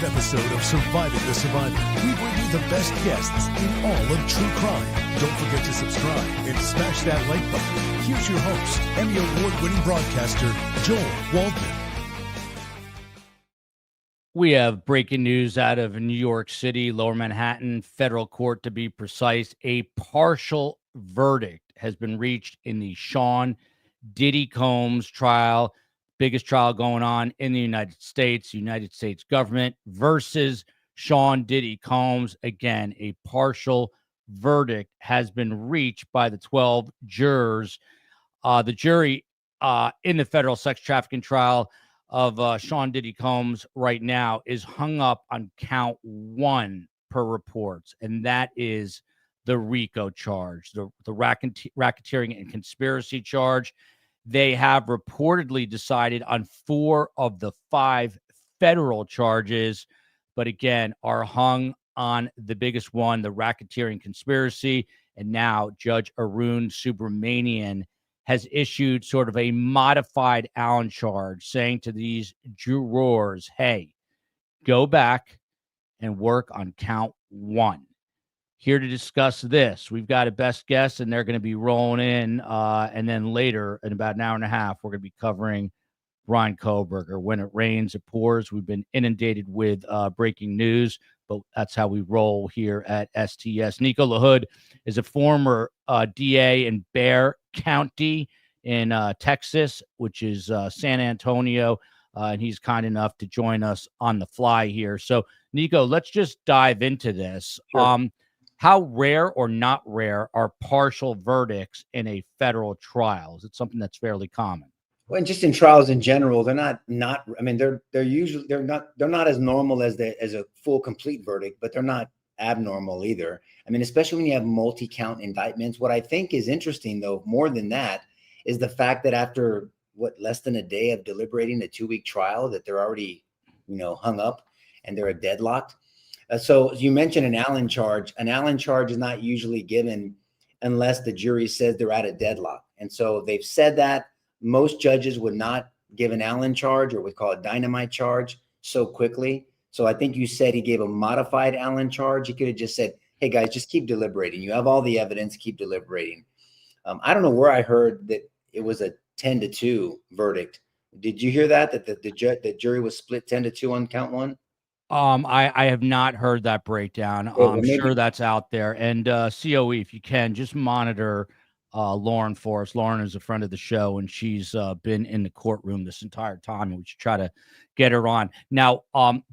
episode of Surviving the Survivor, we bring you the best guests in all of true crime. Don't forget to subscribe and smash that like button. Here's your host, Emmy Award-winning broadcaster, Joel Waldman. We have breaking news out of New York City, Lower Manhattan Federal Court to be precise. A partial verdict has been reached in the Sean Diddy Combs trial, biggest trial going on in the United States government versus Sean Diddy Combs. Again, a partial verdict has been reached by the 12 jurors. The jury in the federal sex trafficking trial of Sean Diddy Combs right now is hung up on count 1 per reports, and that is the RICO charge, the racketeering and conspiracy charge. They have reportedly decided on 4 of the 5 federal charges, but again, are hung on the biggest one, the racketeering conspiracy. And now Judge Arun Subramanian has issued sort of a modified Allen charge saying to these jurors, hey, go back and work on count 1. Here to discuss this, we've got a best guest, and they're going to be rolling in. And then later, in about an hour and a half, we're going to be covering Bryan Kohberger. When it rains, it pours. We've been inundated with breaking news, but that's how we roll here at STS. Nico LaHood is a former DA in Bexar County in Texas, which is San Antonio, and he's kind enough to join us on the fly here. So, Nico, let's just dive into this. Sure. How rare or not rare are partial verdicts in a federal trial? Is it something that's fairly common? Well, and just in trials in general, they're not. I mean, they're not as normal as a full complete verdict, but they're not abnormal either. I mean, especially when you have multi-count indictments. What I think is interesting, though, more than that, is the fact that after less than a day of deliberating a 2-week trial, that they're already, hung up and they're deadlocked. So you mentioned an Allen charge. An Allen charge is not usually given unless the jury says they're at a deadlock. And so they've said that most judges would not give an Allen charge, or we call it dynamite charge, so quickly. So I think you said he gave a modified Allen charge. He could have just said, hey, guys, just keep deliberating. You have all the evidence, keep deliberating. I don't know where I heard that it was a 10-2 verdict. Did you hear that the jury was split 10-2 on count 1? I have not heard that breakdown. I'm sure that's out there. And COE, if you can, just monitor Lauren for us. Lauren is a friend of the show, and she's been in the courtroom this entire time, and we should try to get her on. Now,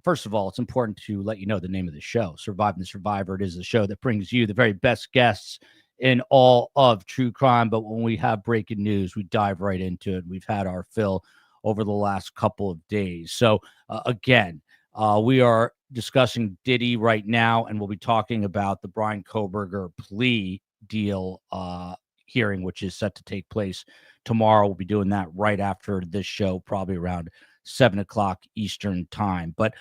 first of all, it's important to let you know the name of the show, Surviving the Survivor. It is the show that brings you the very best guests in all of true crime. But when we have breaking news, we dive right into it. We've had our fill over the last couple of days. So again, we are discussing Diddy right now, and we'll be talking about the Bryan Kohberger plea deal hearing, which is set to take place tomorrow. We'll be doing that right after this show, probably around 7 o'clock Eastern time. But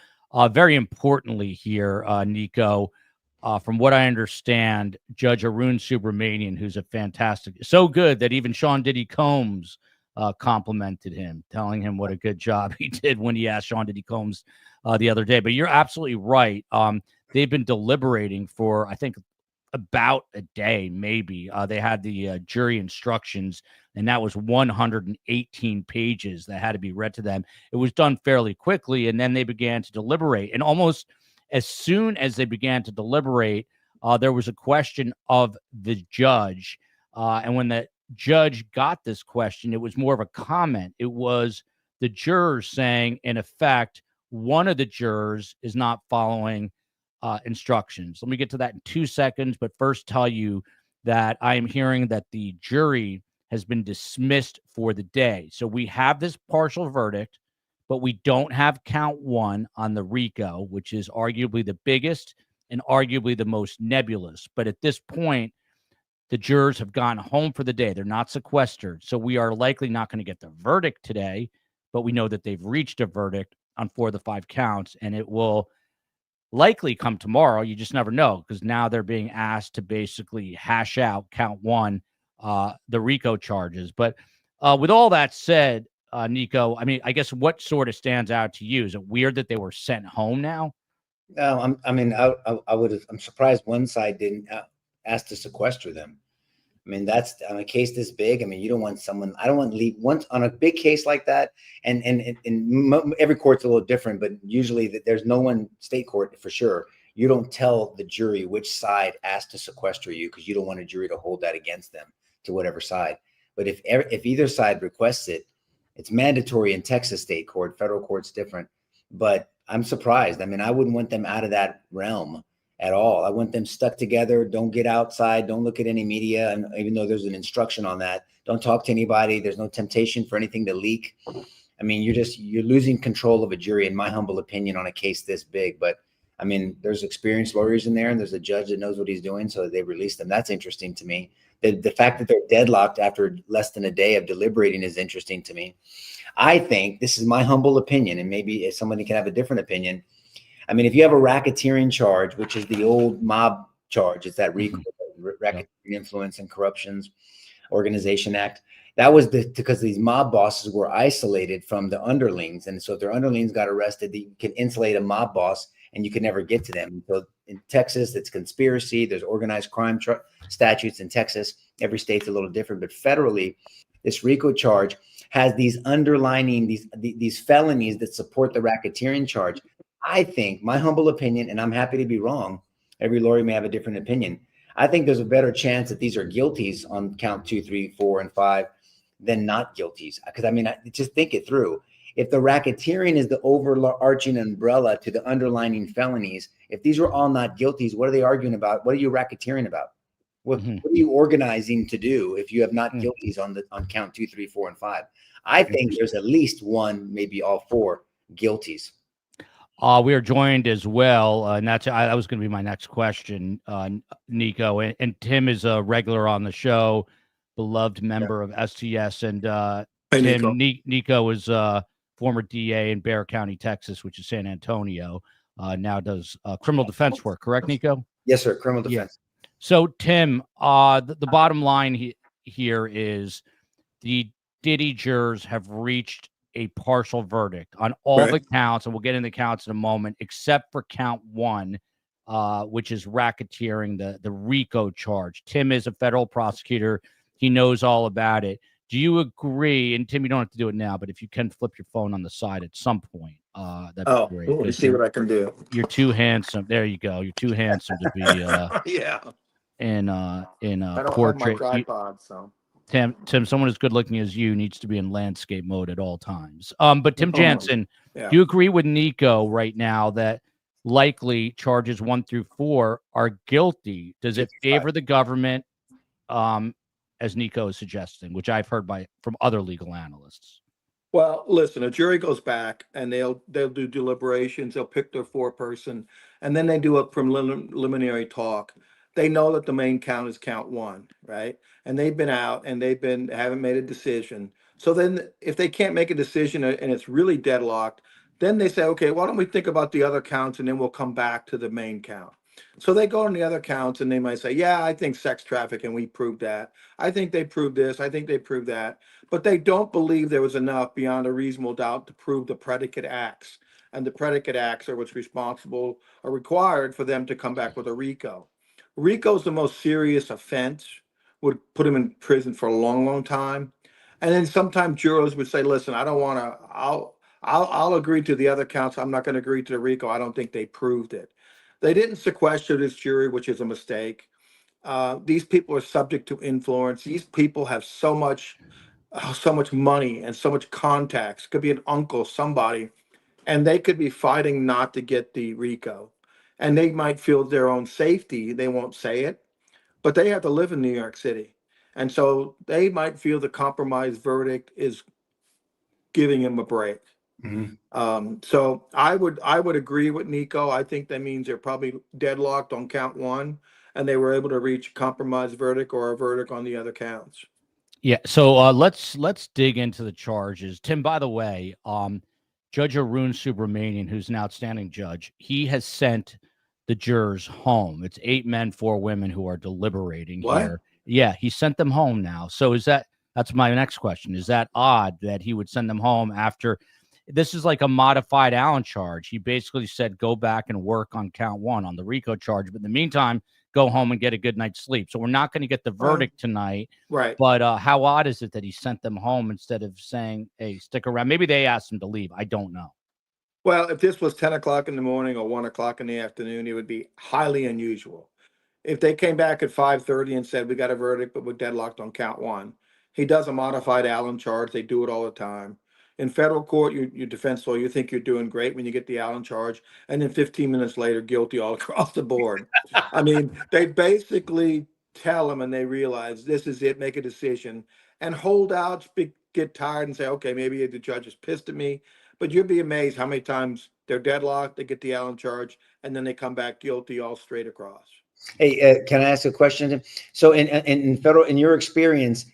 very importantly here, Nico, from what I understand, Judge Arun Subramanian, who's a fantastic, so good that even Sean Diddy Combs complimented him, telling him what a good job he did when he asked Sean Diddy Combs the other day. But you're absolutely right. They've been deliberating for, I think, about a day, maybe. They had the jury instructions, and that was 118 pages that had to be read to them. It was done fairly quickly, and then they began to deliberate. And almost as soon as they began to deliberate, there was a question of the judge. And when the judge got this question, it was more of a comment. It was the jurors saying, in effect, one of the jurors is not following instructions. Let me get to that in 2 seconds, but first tell you that I am hearing that the jury has been dismissed for the day. So we have this partial verdict, but we don't have count 1 on the RICO, which is arguably the biggest and arguably the most nebulous. But at this point, the jurors have gone home for the day. They're not sequestered. So we are likely not going to get the verdict today, but we know that they've reached a verdict on 4 of the 5 counts, and it will likely come tomorrow. You just never know, because now they're being asked to basically hash out count 1, the RICO charges. But with all that said, Nico, I mean, I guess what sort of stands out to you? Is it weird that they were sent home now? No, I'm surprised one side didn't ask to sequester them. I mean, that's on a case this big. I mean, you don't want someone. I don't want to leave once on a big case like that. And every court's a little different, but usually there's no one state court for sure. You don't tell the jury which side asked to sequester you because you don't want a jury to hold that against them to whatever side. But if either side requests it, it's mandatory in Texas state court. Federal court's different. But I'm surprised. I mean, I wouldn't want them out of that realm at all. I want them stuck together. Don't get outside. Don't look at any media. And even though there's an instruction on that, don't talk to anybody. There's no temptation for anything to leak. I mean, you're losing control of a jury, in my humble opinion, on a case this big. But I mean, there's experienced lawyers in there, and there's a judge that knows what he's doing, so they released them. That's interesting to me. The fact that they're deadlocked after less than a day of deliberating is interesting to me. I think, this is my humble opinion, and maybe if somebody can have a different opinion. I mean, if you have a racketeering charge, which is the old mob charge, it's that RICO, Racketeering Influence and Corruptions Organization Act. That was because these mob bosses were isolated from the underlings. And so if their underlings got arrested, you can insulate a mob boss and you can never get to them. So in Texas, it's conspiracy. There's organized crime statutes in Texas. Every state's a little different, but federally, this RICO charge has these underlining, these felonies that support the racketeering charge. I think, my humble opinion, and I'm happy to be wrong, every lawyer may have a different opinion. I think there's a better chance that these are guilties on count 2, 3, 4, and 5 than not guilties. Because I mean, just think it through. If the racketeering is the overarching umbrella to the underlining felonies, if these were all not guilties, what are they arguing about? What are you racketeering about? What are you organizing to do if you have not guilties on count 2, 3, 4, and 5? I think there's at least one, maybe all 4 guilties. We are joined as well, and that was going to be my next question, Nico. And Tim is a regular on the show, beloved member of STS. And Tim, Nico is former DA in Bexar County, Texas, which is San Antonio. Now does criminal defense work, correct, Nico? Yes, sir. Criminal defense. Yeah. So, Tim, the bottom line here is the Diddy jurors have reached a partial verdict on all the counts, and we'll get into counts in a moment, except for count 1, which is racketeering, the RICO charge. Tim is a federal prosecutor. He knows all about it. Do you agree? And Tim, you don't have to do it now, but if you can flip your phone on the side at some point, that'd be great. Let me see what I can do. You're too handsome. There you go. You're too handsome to be in I don't portrait. have my tripod, so. Tim, someone as good looking as you needs to be in landscape mode at all times. But Tim Jansen, do you agree with Nico right now that likely charges 1 through 4 are guilty? Does it favor the government, as Nico is suggesting, which I've heard from other legal analysts? Well, listen, a jury goes back and they'll do deliberations. They'll pick their 4-person, and then they do a preliminary talk. They know that the main count is count 1, right? And they've been out and haven't made a decision. So then if they can't make a decision and it's really deadlocked, then they say, okay, why don't we think about the other counts and then we'll come back to the main count. So they go on the other counts and they might say, yeah, I think sex trafficking, we proved that. I think they proved this. I think they proved that. But they don't believe there was enough beyond a reasonable doubt to prove the predicate acts. And the predicate acts are what's responsible or required for them to come back with a RICO. RICO is the most serious offense, would put him in prison for a long, long time. And then sometimes jurors would say, listen, I don't want to, I'll agree to the other counts. I'm not going to agree to the RICO. I don't think they proved it. They didn't sequester this jury, which is a mistake. These people are subject to influence. These people have so much money and so much contacts. Could be an uncle, somebody, and they could be fighting not to get the RICO. And they might feel their own safety. They won't say it, but they have to live in New York City. And so they might feel the compromise verdict is giving him a break. So I would agree with Nico. I think that means they're probably deadlocked on count 1 and they were able to reach a compromise verdict or a verdict on the other counts. Yeah. So let's dig into the charges. Tim, by the way, Judge Arun Subramanian, who's an outstanding judge, he has sent the jurors home. It's 8 men, 4 women who are deliberating here. Yeah, he sent them home now. So that's my next question. Is that odd that he would send them home after? this is like a modified Allen charge. He basically said, go back and work on count 1 on the RICO charge. But in the meantime, go home and get a good night's sleep. So we're not going to get the verdict tonight. Right. But how odd is it that he sent them home instead of saying, hey, stick around? Maybe they asked him to leave. I don't know. Well, if this was 10 o'clock in the morning or 1 o'clock in the afternoon, it would be highly unusual. If they came back at 5:30 and said, we got a verdict, but we're deadlocked on count 1, he does a modified Allen charge. They do it all the time. In federal court, your defense lawyer, you think you're doing great when you get the Allen charge, and then 15 minutes later, guilty all across the board. I mean, they basically tell them and they realize this is it, make a decision. And holdouts get tired and say, okay, maybe the judge is pissed at me. But you'd be amazed how many times they're deadlocked, they get the Allen charge, and then they come back guilty all straight across. Hey, can I ask a question? So in federal, in your experience,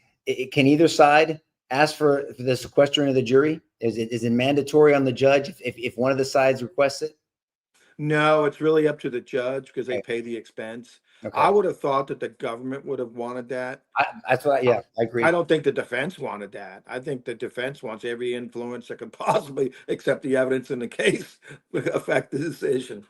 can either side ask for the sequestering of the jury? Is it mandatory on the judge if one of the sides requests it? No, it's really up to the judge because they pay the expense. Okay. I would have thought that the government would have wanted that. That's what. Yeah, I agree. I don't think the defense wanted that. I think the defense wants every influence that could possibly, except the evidence in the case, affect the decision.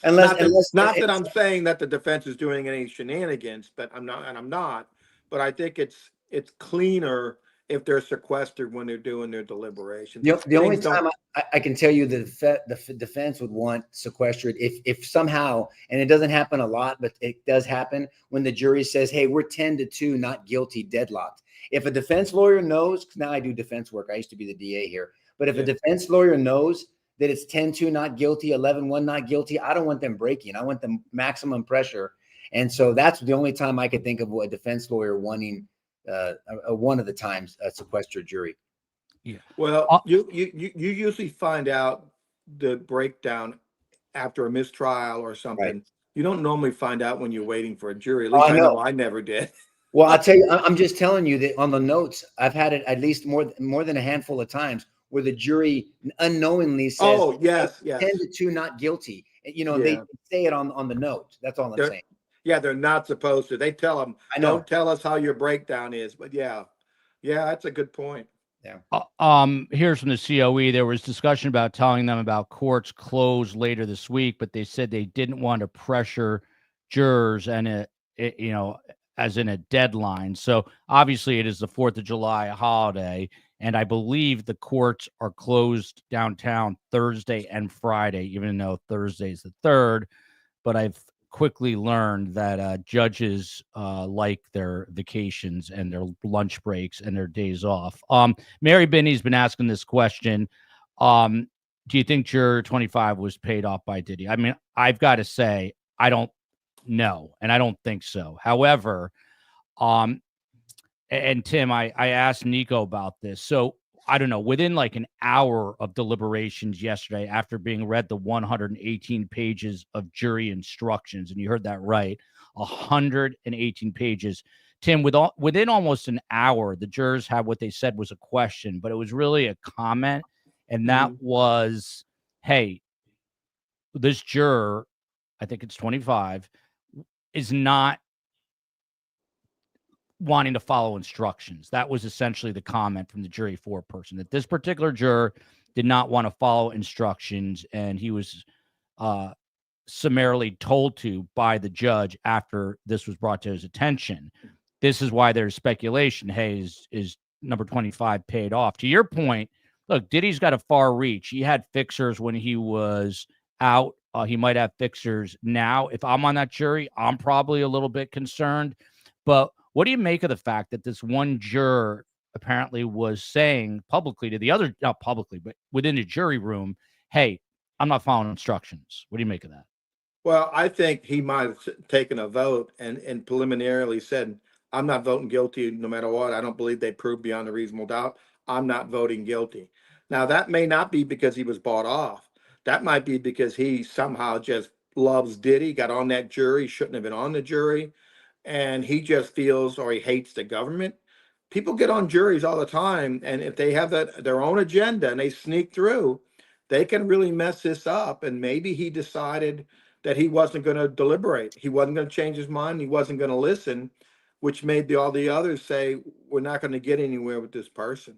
Not that I'm saying that the defense is doing any shenanigans, but I'm not. But I think it's cleaner if they're sequestered when they're doing their deliberations. The only time I can tell you the defense would want sequestered if somehow, and it doesn't happen a lot, but it does happen when the jury says, hey, we're 10-2, not guilty, deadlocked. If a defense lawyer knows, now I do defense work, I used to be the DA here, but if a defense lawyer knows that it's 10-2 not guilty, 11-1 not guilty, I don't want them breaking. I want them maximum pressure. And so that's the only time I could think of a defense lawyer wanting one of the times a sequestered jury. Yeah. Well, you usually find out the breakdown after a mistrial or something. Right. You don't normally find out when you're waiting for a jury. At least I know I never did. Well, I'll tell you, I'm just telling you that on the notes, I've had it at least more than a handful of times where the jury unknowingly says, "Oh, yes, 10-2 not guilty." You know, they say it on the note. That's all I'm saying. Yeah, they're not supposed to. They tell them, don't tell us how your breakdown is. But yeah, that's a good point. Yeah. Here's from the COE. There was discussion about telling them about courts closed later this week, but they said they didn't want to pressure jurors and as in a deadline. So obviously it is the 4th of July holiday, and I believe the courts are closed downtown Thursday and Friday, even though Thursday is the 3rd. But I've quickly learned that judges like their vacations and their lunch breaks and their days off. Mary Binney's been asking this question. Do you think Juror 25 was paid off by Diddy? I mean, I've got to say, I don't know, and I don't think so. However, and Tim, I asked Nico about this. So I don't know, within like an hour of deliberations yesterday, after being read the 118 pages of jury instructions, and you heard that right, 118 pages. Tim, within almost an hour, the jurors had what they said was a question, but it was really a comment. And that was, hey, this juror, I think it's 25, is not wanting to follow instructions. That was essentially the comment from the jury foreperson, that this particular juror did not want to follow instructions, and he was summarily told to by the judge after this was brought to his attention. This is why there's speculation. Hey, is number 25 paid off? To your point, look, Diddy's got a far reach. He had fixers when he was out. He might have fixers now. If I'm on that jury, I'm probably a little bit concerned. But what do you make of the fact that this one juror apparently was saying publicly to the other, not publicly, but within the jury room, hey, I'm not following instructions? What do you make of that? Well, I think he might have taken a vote and preliminarily said, I'm not voting guilty no matter what. I don't believe they proved beyond a reasonable doubt. I'm not voting guilty. Now, that may not be because he was bought off. That might be because he somehow just loves Diddy, got on that jury, shouldn't have been on the jury, and he just feels, or he hates the government. People get on juries all the time, and if they have their own agenda and they sneak through, they can really mess this up. And maybe he decided that he wasn't going to deliberate. He wasn't going to change his mind. He wasn't going to listen, which made all the others say, we're not going to get anywhere with this person.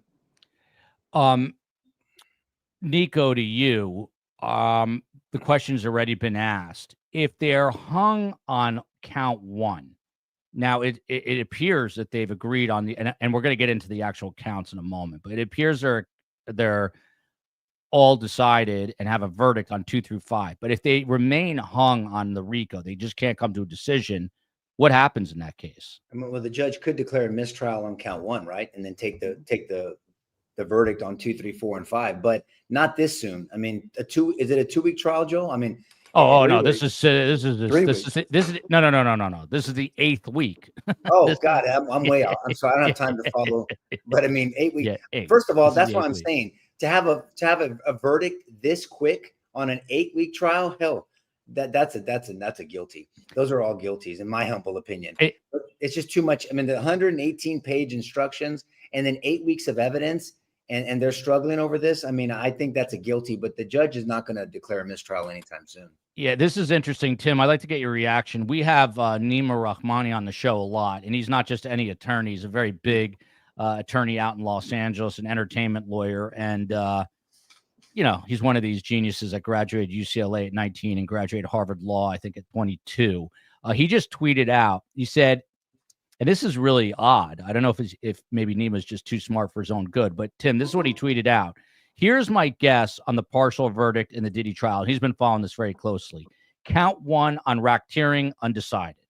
Nico, to you, the question's already been asked. If they're hung on count one, now it appears that they've agreed on the, and we're going to get into the actual counts in a moment, but it appears they're all decided and have a verdict on 2 through 5. But if they remain hung on the RICO, they just can't come to a decision. What happens in that case? I mean, well, the judge could declare a mistrial on count one, right, and then take the verdict on 2, 3, 4, and 5, but not this soon. I mean, is it a 2-week trial, Joel? I mean, no, this is no. This is the 8th week. Oh God, I'm way out. I'm sorry, I don't have time to follow. But I mean, 8 weeks. Yeah, First of all, that's why I'm saying to have a verdict this quick on an 8-week trial, hell, that's a guilty. Those are all guilties, in my humble opinion. It's just too much. I mean, the 118-page instructions and then 8 weeks of evidence. And they're struggling over this. I mean, I think that's a guilty, but the judge is not going to declare a mistrial anytime soon. Yeah, this is interesting, Tim. I'd like to get your reaction. We have Nima Rahmani on the show a lot, and he's not just any attorney. He's a very big attorney out in Los Angeles, an entertainment lawyer. And, he's one of these geniuses that graduated UCLA at 19 and graduated Harvard Law, I think, at 22. He just tweeted out, he said, and this is really odd. I don't know if maybe Nima's just too smart for his own good, but Tim, this is what he tweeted out. Here's my guess on the partial verdict in the Diddy trial. He's been following this very closely. Count 1 on racketeering, undecided.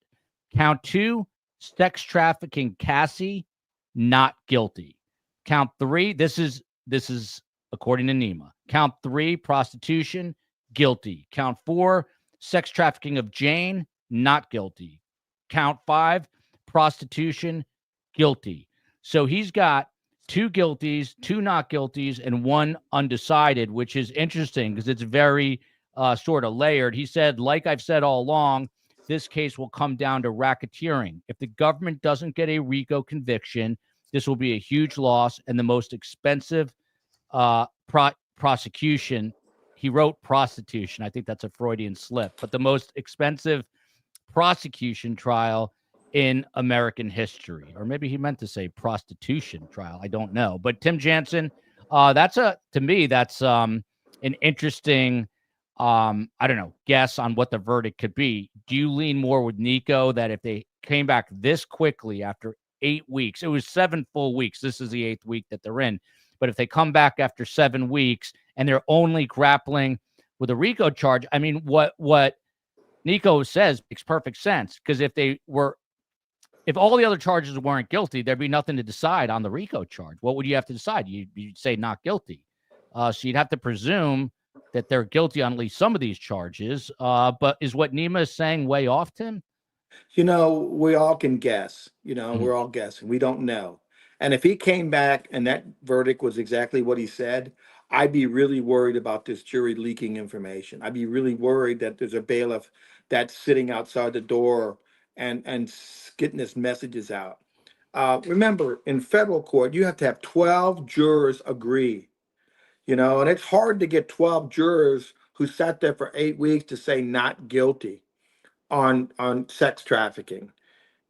Count 2, sex trafficking, Cassie, not guilty. Count 3, this is according to Nima. Count 3, prostitution, guilty. Count 4, sex trafficking of Jane, not guilty. Count 5, prostitution, guilty. So he's got 2 guilties, 2 not guilties, and 1 undecided, which is interesting because it's very sort of layered. He said, like I've said all along, this case will come down to racketeering. If the government doesn't get a RICO conviction, this will be a huge loss and the most expensive prosecution. He wrote prostitution. I think that's a Freudian slip, but the most expensive prosecution trial in American history. Or maybe he meant to say prostitution trial. I don't know. But Tim Jansen, to me, that's an interesting, guess on what the verdict could be. Do you lean more with Nico that if they came back this quickly after 8 weeks, it was 7 full weeks. This is the 8th week that they're in. But if they come back after 7 weeks and they're only grappling with a RICO charge, I mean, what Nico says makes perfect sense, because if all the other charges weren't guilty, there'd be nothing to decide on the RICO charge. What would you have to decide? You'd say not guilty. So you'd have to presume that they're guilty on at least some of these charges. But is what Nima is saying way off, Tim? We all can guess. We're all guessing. We don't know. And if he came back and that verdict was exactly what he said, I'd be really worried about this jury leaking information. I'd be really worried that there's a bailiff that's sitting outside the door and getting his messages out. Remember, in federal court, you have to have 12 jurors agree, and it's hard to get 12 jurors who sat there for 8 weeks to say not guilty on sex trafficking,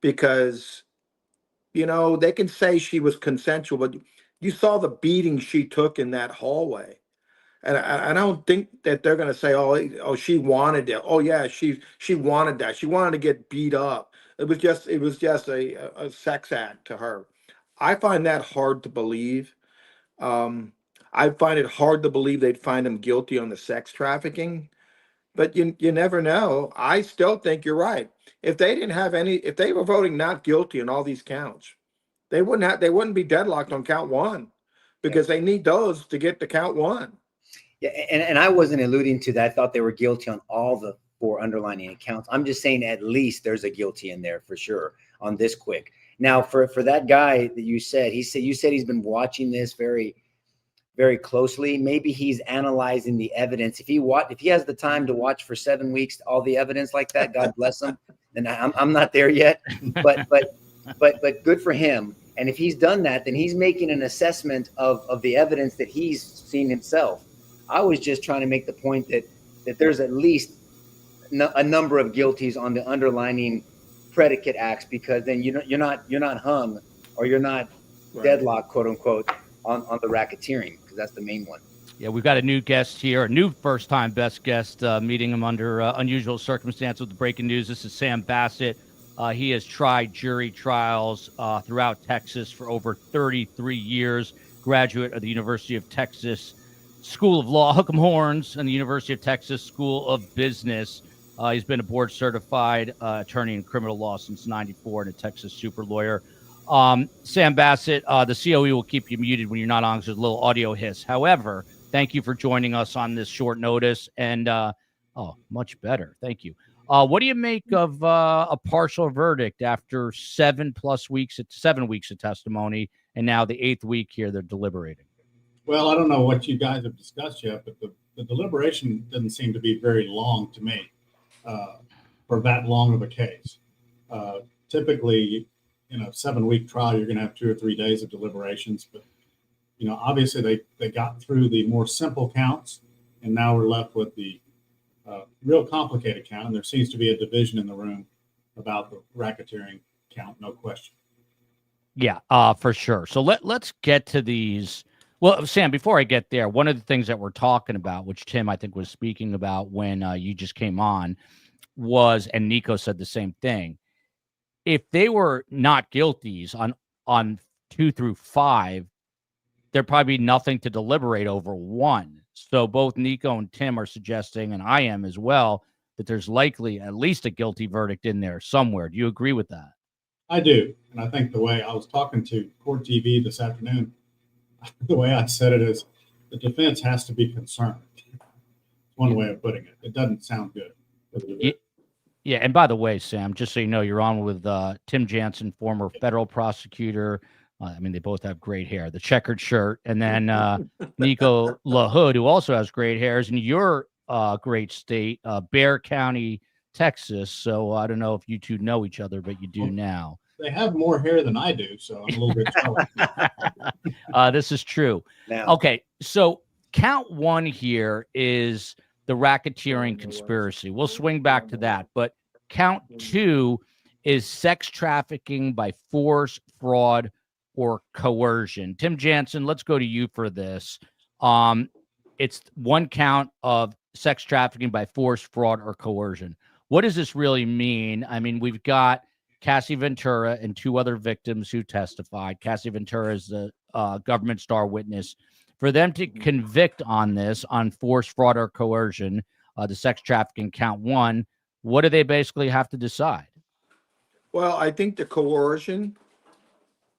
because, they can say she was consensual, but you saw the beating she took in that hallway. And I don't think that they're going to say, oh, she wanted it. Oh yeah, she wanted that. She wanted to get beat up. It was just a sex act to her. I find that hard to believe. I find it hard to believe they'd find him guilty on the sex trafficking, but you never know. I still think you're right. If they were voting not guilty on all these counts, they wouldn't be deadlocked on count 1, because they need those to get to count 1. Yeah, and I wasn't alluding to that. I thought they were guilty on all the 4 underlying counts. I'm just saying at least there's a guilty in there for sure on this quick. Now, for that guy that you said he's been watching this very, very closely. Maybe he's analyzing the evidence. If he has the time to watch for 7 weeks all the evidence like that, God bless him. And I'm not there yet, but good for him. And if he's done that, then he's making an assessment of the evidence that he's seen himself. I was just trying to make the point that there's at least a number of guilties on the underlining predicate acts, because then you're not hung, or you're not deadlocked, quote unquote, on the racketeering, because that's the main one. Yeah, we've got a new guest here, a new first-time best guest, meeting him under unusual circumstances with the breaking news. This is Sam Bassett. He has tried jury trials throughout Texas for over 33 years, graduate of the University of Texas School of Law, Hook'em Horns, and the University of Texas School of Business. He's been a board-certified attorney in criminal law since '94 and a Texas super lawyer. Sam Bassett, the COE will keep you muted when you're not on because there's a little audio hiss. However, thank you for joining us on this short notice. And, much better. Thank you. What do you make of a partial verdict after 7 weeks of testimony, and now the 8th week here they're deliberating? Well, I don't know what you guys have discussed yet, but the deliberation doesn't seem to be very long to me for that long of a case. Typically, in a 7-week trial, you're going to have 2 or 3 days of deliberations, but obviously they got through the more simple counts, and now we're left with the real complicated count. And there seems to be a division in the room about the racketeering count, no question. Yeah, for sure. So let's get to these. Well, Sam, before I get there, one of the things that we're talking about, which Tim, I think, was speaking about when you just came on, was, and Nico said the same thing, if they were not guilties on 2 through 5, there'd probably be nothing to deliberate over 1. So both Nico and Tim are suggesting, and I am as well, that there's likely at least a guilty verdict in there somewhere. Do you agree with that? I do. And I think the way I was talking to Court TV this afternoon, the way I said it is the defense has to be concerned. One way of putting it. It doesn't sound good. Yeah, and by the way, Sam, just so you know, you're on with Tim Jansen, former federal prosecutor. They both have great hair, the checkered shirt, and then Nico LaHood, who also has great hairs in your great state, Bexar County, Texas. So I don't know if you two know each other, but you do now. They have more hair than I do, so I'm a little bit jealous. This is true. Now, Okay, so count 1 here is the racketeering conspiracy. We'll swing back to that, but count 2 is sex trafficking by force, fraud, or coercion. Tim Jansen, let's go to you for this. It's 1 count of sex trafficking by force, fraud, or coercion. What does this really mean? We've got Cassie Ventura and 2 other victims who testified. Cassie Ventura is the government star witness. For them to convict on this, on force, fraud, or coercion, the sex trafficking count 1, what do they basically have to decide? Well, I think the coercion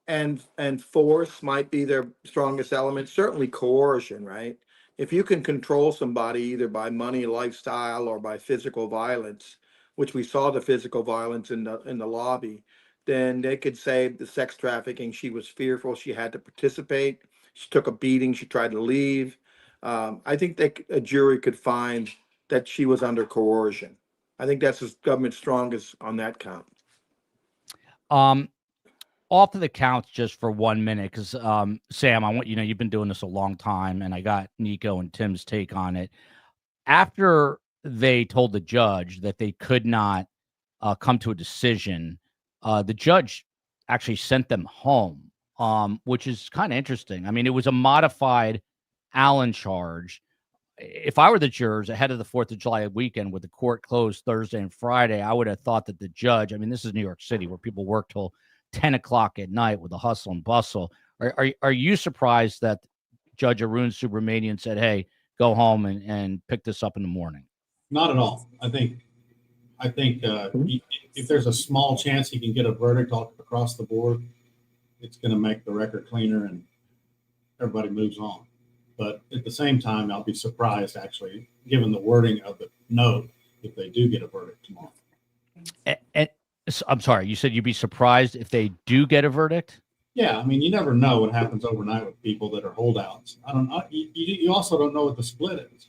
and force might be their strongest element. Certainly coercion, right? If you can control somebody either by money, lifestyle, or by physical violence, which we saw the physical violence in the lobby, then they could say the sex trafficking, she was fearful, she had to participate, she took a beating, she tried to leave. I think that a jury could find that she was under coercion. I think that's the government's strongest on that count. Off of the counts just for 1 minute, because Sam, I want you've been doing this a long time, and I got Nico and Tim's take on it. After they told the judge that they could not come to a decision, the judge actually sent them home, which is kind of interesting. It was a modified Allen charge. If I were the jurors ahead of the 4th of July weekend with the court closed Thursday and Friday, I would have thought that the judge, this is New York City where people work till 10 o'clock at night with the hustle and bustle. Are you surprised that Judge Arun Subramanian said, hey, go home and pick this up in the morning? Not at all. I think if there's a small chance he can get a verdict all across the board, it's going to make the record cleaner and everybody moves on. But at the same time, I'll be surprised, actually, given the wording of the note, if they do get a verdict tomorrow. And I'm sorry, you said you'd be surprised if they do get a verdict? Yeah, you never know what happens overnight with people that are holdouts. I don't know. You also don't know what the split is.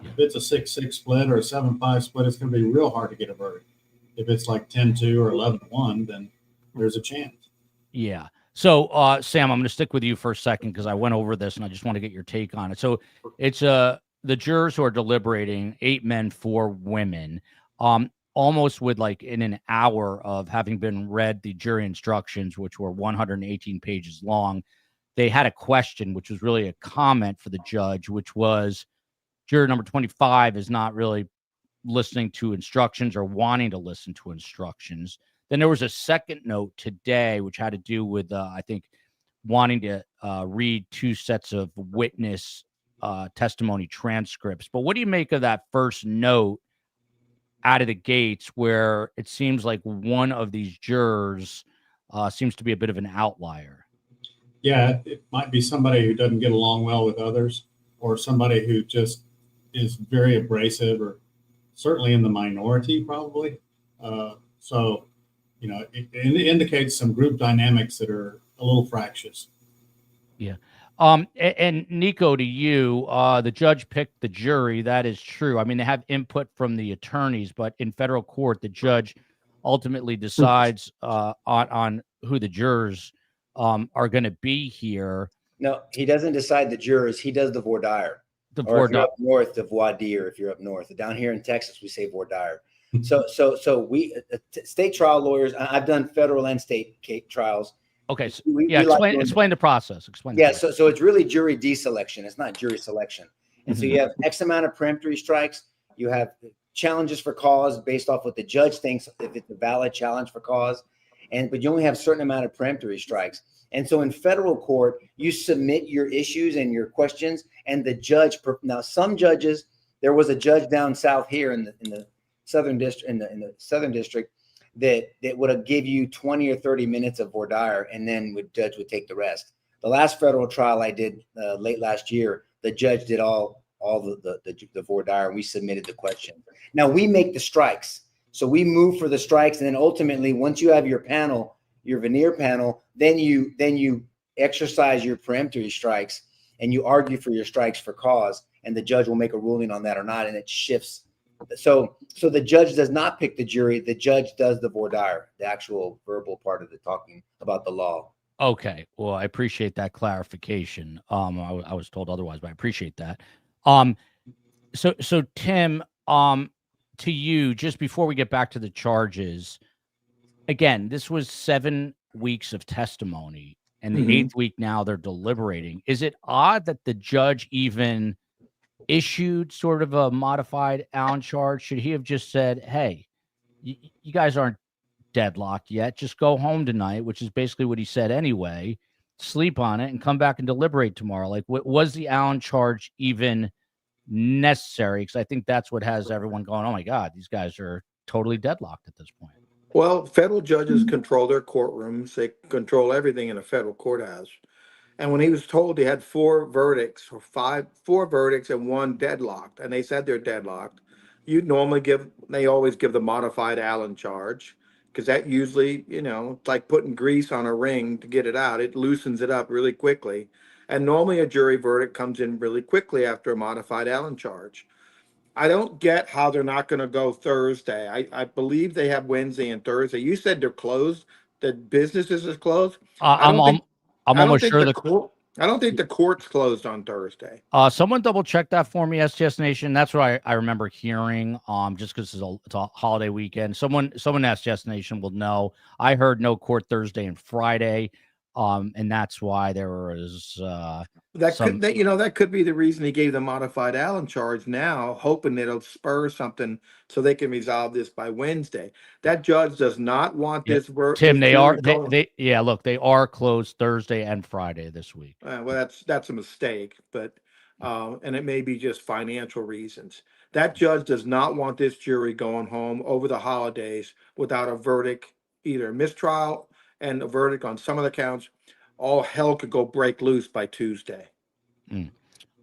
If it's a 6-6 split or a 7-5 split, it's going to be real hard to get a verdict. If it's like 10-2 or 11-1, then there's a chance. Yeah. So, Sam, I'm going to stick with you for a second because I went over this and I just want to get your take on it. So it's the jurors who are deliberating, 8 men, 4 women, almost with in an hour of having been read the jury instructions, which were 118 pages long. they had a question, which was really a comment for the judge, which was juror number 25 is not really listening to instructions or wanting to listen to instructions. Then there was a second note today, which had to do with, I think, wanting to read 2 sets of witness testimony transcripts. But what do you make of that first note out of the gates, where it seems like one of these jurors seems to be a bit of an outlier? Yeah, it might be somebody who doesn't get along well with others, or somebody who just is very abrasive, or certainly in the minority, probably. So, it indicates some group dynamics that are a little fractious. Yeah. And Nico, to you, the judge picked the jury. That is true. I mean, they have input from the attorneys, but in federal court, the judge ultimately decides on who the jurors are going to be here. No, he doesn't decide the jurors. He does the voir dire. The Or voir if you're dire. up north, the voir dire. If you're up north, down here in Texas, we say voir dire. So we state trial lawyers. I've done federal and state trials. Okay. So, We explain the process. So it's really jury deselection. It's not jury selection. And so you have X amount of peremptory strikes. You have challenges for cause based off what the judge thinks if it's a valid challenge for cause. But you only have a certain amount of peremptory strikes. And so in federal court, you submit your issues and your questions, and the judge. Now, some judges, there was a judge down south here in the southern district, in the southern district, that would give you 20 or 30 minutes of voir dire, and then the judge would take the rest. The last federal trial I did late last year, the judge did all the voir dire, and we submitted the question. Now we make the strikes, so we move for the strikes, and then ultimately, once you have your panel, your veneer panel, then you exercise your peremptory strikes, and you argue for your strikes for cause, and the judge will make a ruling on that or not, and it shifts. So the judge does not pick the jury. The judge does the voir dire, the actual verbal part of the talking about the law. Okay. Well, I appreciate that clarification. I was told otherwise, but I appreciate that. So Tim, to you, just before we get back to the charges, again, this was 7 weeks of testimony, and the 8th week now they're deliberating. Is it odd that the judge even issued sort of a modified Allen charge? Should he have just said, hey, you guys aren't deadlocked yet, just go home tonight, which is basically what he said anyway, sleep on it and come back and deliberate tomorrow? Like, was the Allen charge even necessary? Because I think that's what has everyone going, oh my God, these guys are totally deadlocked at this point. Well, federal judges control their courtrooms. They control everything in a federal courthouse. And when he was told he had 4 verdicts or 4 verdicts and 1 deadlocked, and they said they're deadlocked, they always give the modified Allen charge, because that usually, it's like putting grease on a ring to get it out. It loosens it up really quickly. And normally a jury verdict comes in really quickly after a modified Allen charge. I don't get how they're not going to go Thursday. I believe they have Wednesday and Thursday. You said they're closed. The businesses is closed. I'm almost sure I don't think the court's closed on Thursday. Someone double check that for me, STS Nation. That's what I remember hearing. Just because it's a holiday weekend. Someone at STS Nation will know. I heard no court Thursday and Friday. And that's why there was that could be the reason he gave the modified Allen charge now, hoping it'll spur something so they can resolve this by Wednesday. That judge does not want this verdict. Tim, they are closed Thursday and Friday this week. Well, that's a mistake, but and it may be just financial reasons. That judge does not want this jury going home over the holidays without a verdict, either a mistrial and a verdict on some of the counts. All hell could go break loose by Tuesday.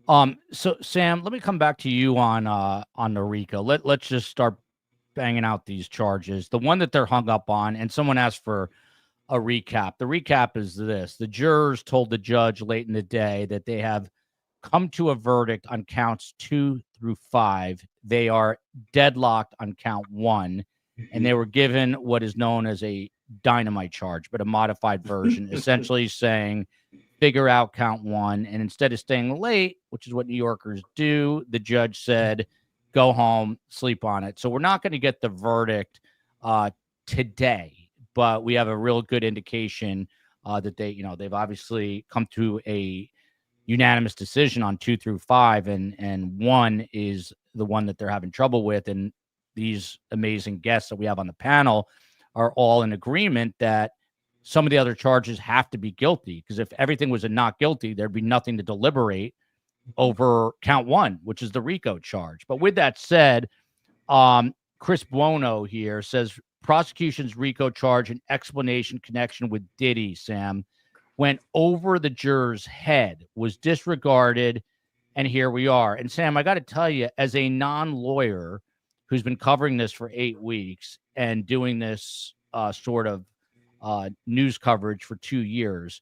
So Sam, let me come back to you on the RICO. Let's just start banging out these charges. The one that they're hung up on, and someone asked for a recap. The recap is this: the jurors told the judge late in the day that they have come to a verdict on counts 2 through 5. They are deadlocked on count 1, and they were given what is known as a dynamite charge, but a modified version, essentially saying figure out count 1. And instead of staying late, which is what New Yorkers do, the judge said go home, sleep on it. So we're not going to get the verdict today, but we have a real good indication that they've obviously come to a unanimous decision on 2 through 5, and 1 is the one that they're having trouble with. And these amazing guests that we have on the panel are all in agreement that some of the other charges have to be guilty, because if everything was a not guilty, there'd be nothing to deliberate over count 1, which is the RICO charge. But with that said, Chris Buono here says prosecution's RICO charge and explanation connection with Diddy, Sam, went over the juror's head, was disregarded, and here we are. And Sam, I got to tell you, as a non-lawyer who's been covering this for 8 weeks and doing this sort of news coverage for 2 years,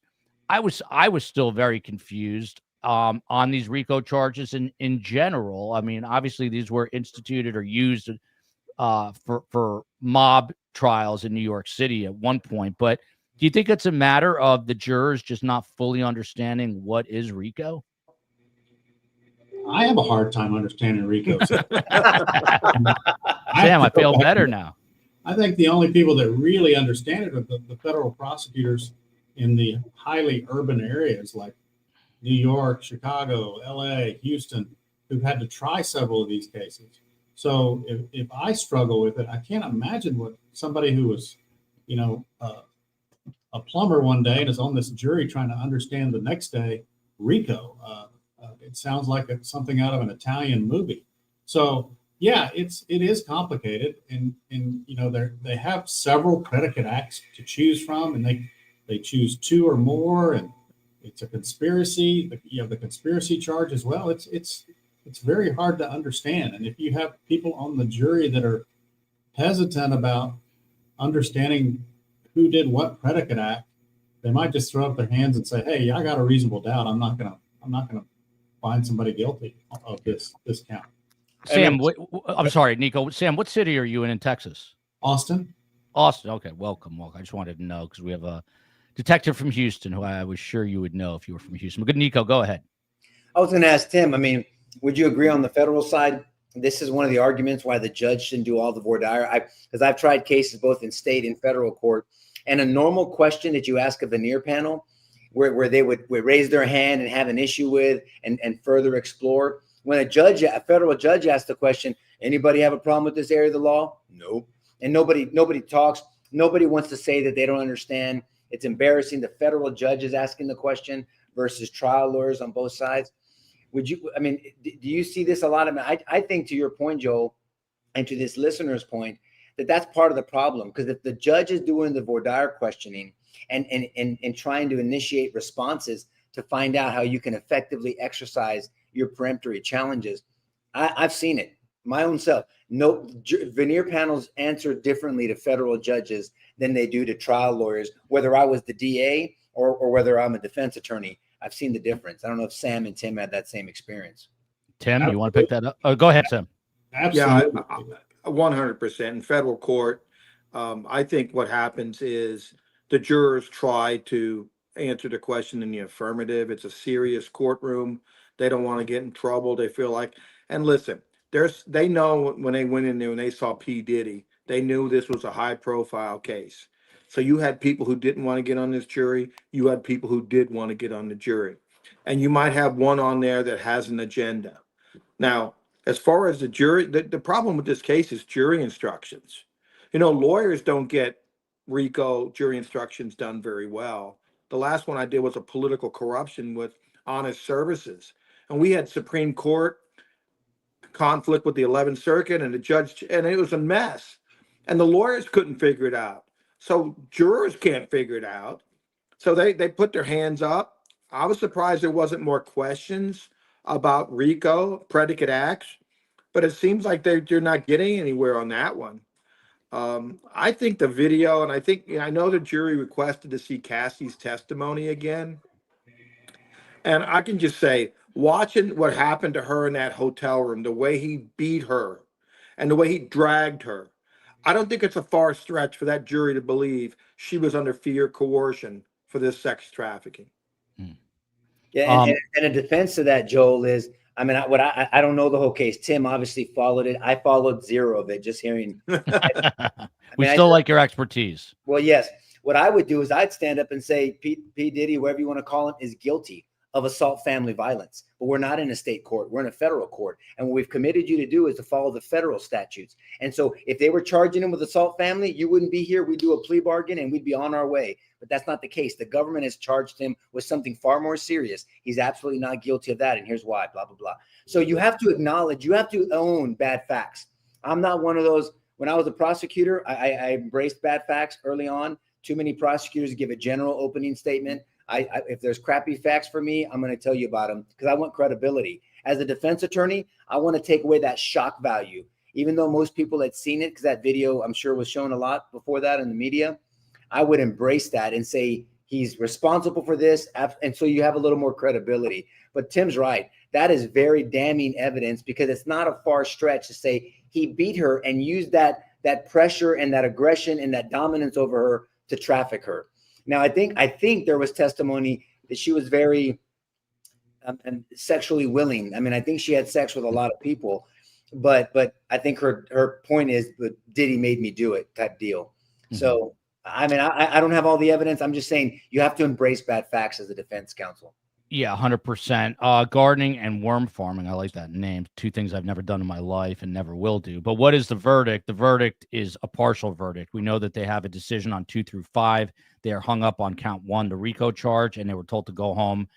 I was still very confused on these RICO charges in general. I mean, obviously these were instituted or used for mob trials in New York City at one point, but do you think it's a matter of the jurors just not fully understanding what is RICO? I have a hard time understanding RICO. Sam, I feel better now. I think the only people that really understand it are the federal prosecutors in the highly urban areas like New York, Chicago, LA, Houston, who've had to try several of these cases. So if I struggle with it, I can't imagine what somebody who was, a plumber one day and is on this jury trying to understand the next day RICO. It sounds like it's something out of an Italian movie. So yeah, it is complicated, and they have several predicate acts to choose from, and they choose 2 or more, and it's a conspiracy. You have the conspiracy charge as well. It's very hard to understand, and if you have people on the jury that are hesitant about understanding who did what predicate act, they might just throw up their hands and say, "Hey, I got a reasonable doubt. I'm not gonna find somebody guilty of this count." Sam, I'm sorry, Nico. Sam, what city are you in Texas? Austin. Okay, welcome. I just wanted to know because we have a detective from Houston who I was sure you would know if you were from Houston. But good, Nico, go ahead. I was going to ask Tim. I mean, would you agree on the federal side? This is one of the arguments why the judge shouldn't do all the voir dire. Because I've tried cases both in state and federal court, and a normal question that you ask a veneer panel, where they would raise their hand and have an issue with and further explore. When a federal judge asks the question, anybody have a problem with this area of the law? Nope. And nobody talks. Nobody wants to say that they don't understand. It's embarrassing. The federal judge is asking the question versus trial lawyers on both sides. Do you see this a lot? I think, to your point, Joel, and to this listener's point, that's part of the problem. Because if the judge is doing the voir dire questioning and trying to initiate responses to find out how you can effectively exercise your peremptory challenges, I've seen it my own self. No, veneer panels answer differently to federal judges than they do to trial lawyers, whether I was the DA or whether I'm a defense attorney. I've seen the difference. I don't know if Sam and Tim had that same experience. Tim, you want to pick that up? Oh, go ahead, Sam. Absolutely. Yeah, 100%. In federal court, I think what happens is the jurors try to answer the question in the affirmative. It's a serious courtroom. They don't want to get in trouble. They feel like, and listen, they know when they went in there and they saw P. Diddy, they knew this was a high profile case. So you had people who didn't want to get on this jury. You had people who did want to get on the jury. And you might have one on there that has an agenda. Now, as far as the jury, the problem with this case is jury instructions. Lawyers don't get RICO jury instructions done very well. The last one I did was a political corruption with honest services. And we had Supreme Court conflict with the 11th Circuit and the judge, and it was a mess. And the lawyers couldn't figure it out. So jurors can't figure it out. So they put their hands up. I was surprised there wasn't more questions about RICO, predicate acts, but it seems like they're not getting anywhere on that one. I think the video, and I know the jury requested to see Cassie's testimony again. And I can just say, watching what happened to her in that hotel room, the way he beat her and the way he dragged her, I don't think it's a far stretch for that jury to believe she was under fear, coercion for this sex trafficking. Yeah, and a defense of that, Joel, is, I don't know the whole case. Tim obviously followed it. I followed zero of it, just hearing. We still like your expertise. Well, yes. What I would do is I'd stand up and say, P. Diddy, whatever you want to call him, is guilty of assault family violence. But we're not in a state court. We're in a federal court. And what we've committed you to do is to follow the federal statutes. And so if they were charging him with assault family, you wouldn't be here. We'd do a plea bargain and we'd be on our way. But that's not the case. The government has charged him with something far more serious. He's absolutely not guilty of that. And here's why, blah, blah, blah. So you have to acknowledge, you have to own bad facts. I'm not one of those. When I was a prosecutor, I embraced bad facts early on. Too many prosecutors give a general opening statement. If there's crappy facts for me, I'm going to tell you about them because I want credibility. As a defense attorney, I want to take away that shock value. Even though most people had seen it, because that video I'm sure was shown a lot before that in the media, I would embrace that and say he's responsible for this. And so you have a little more credibility. But Tim's right. That is very damning evidence because it's not a far stretch to say he beat her and used that pressure and that aggression and that dominance over her to traffic her. Now, I think there was testimony that she was very sexually willing. I mean, I think she had sex with a lot of people, but I think her point is, but Diddy made me do it type deal. Mm-hmm. So, I mean, I don't have all the evidence. I'm just saying you have to embrace bad facts as a defense counsel. Yeah, 100%. Gardening and worm farming. I like that name. Two things I've never done in my life and never will do. But what is the verdict? The verdict is a partial verdict. We know that they have a decision on 2 through 5. They are hung up on count 1, the RICO charge, and they were told to go home,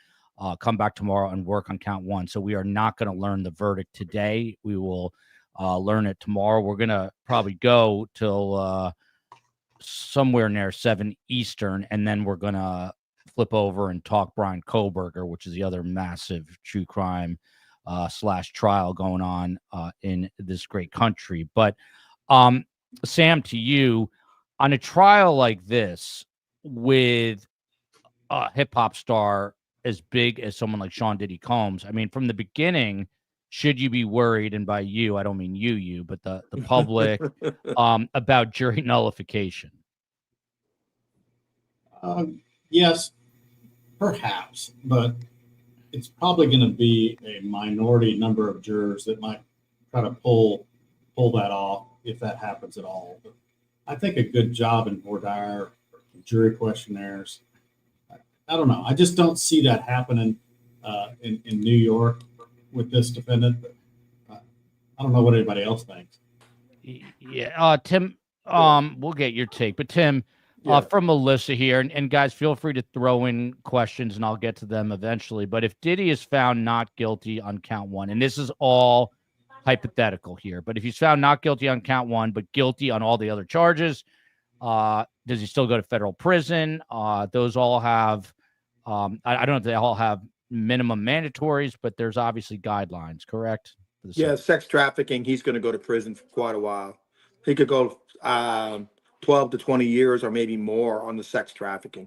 come back tomorrow and work on count 1. So we are not going to learn the verdict today. We will learn it tomorrow. We're going to probably go till somewhere near 7 Eastern, and then we're going to flip over and talk Brian Koberger, which is the other massive true crime / trial going on in this great country. But Sam, to you, on a trial like this with a hip hop star as big as someone like Sean Diddy Combs, I mean, from the beginning, should you be worried? And by you, I don't mean you, but the public about jury nullification? Yes. Perhaps, but it's probably going to be a minority number of jurors that might try to pull that off if that happens at all. But I think a good job in voir dire, jury questionnaires. I don't know. I just don't see that happening in New York with this defendant. But I don't know what anybody else thinks. Yeah, Tim. We'll get your take, but Tim. From Melissa here, and guys, feel free to throw in questions and I'll get to them eventually. But if Diddy is found not guilty on count 1, and this is all hypothetical here, but if he's found not guilty on count 1, but guilty on all the other charges, does he still go to federal prison? Those all have, I don't know if they all have minimum mandatories, but there's obviously guidelines, correct? Yeah, sex trafficking, he's going to go to prison for quite a while. He could go 12 to 20 years or maybe more on the sex trafficking.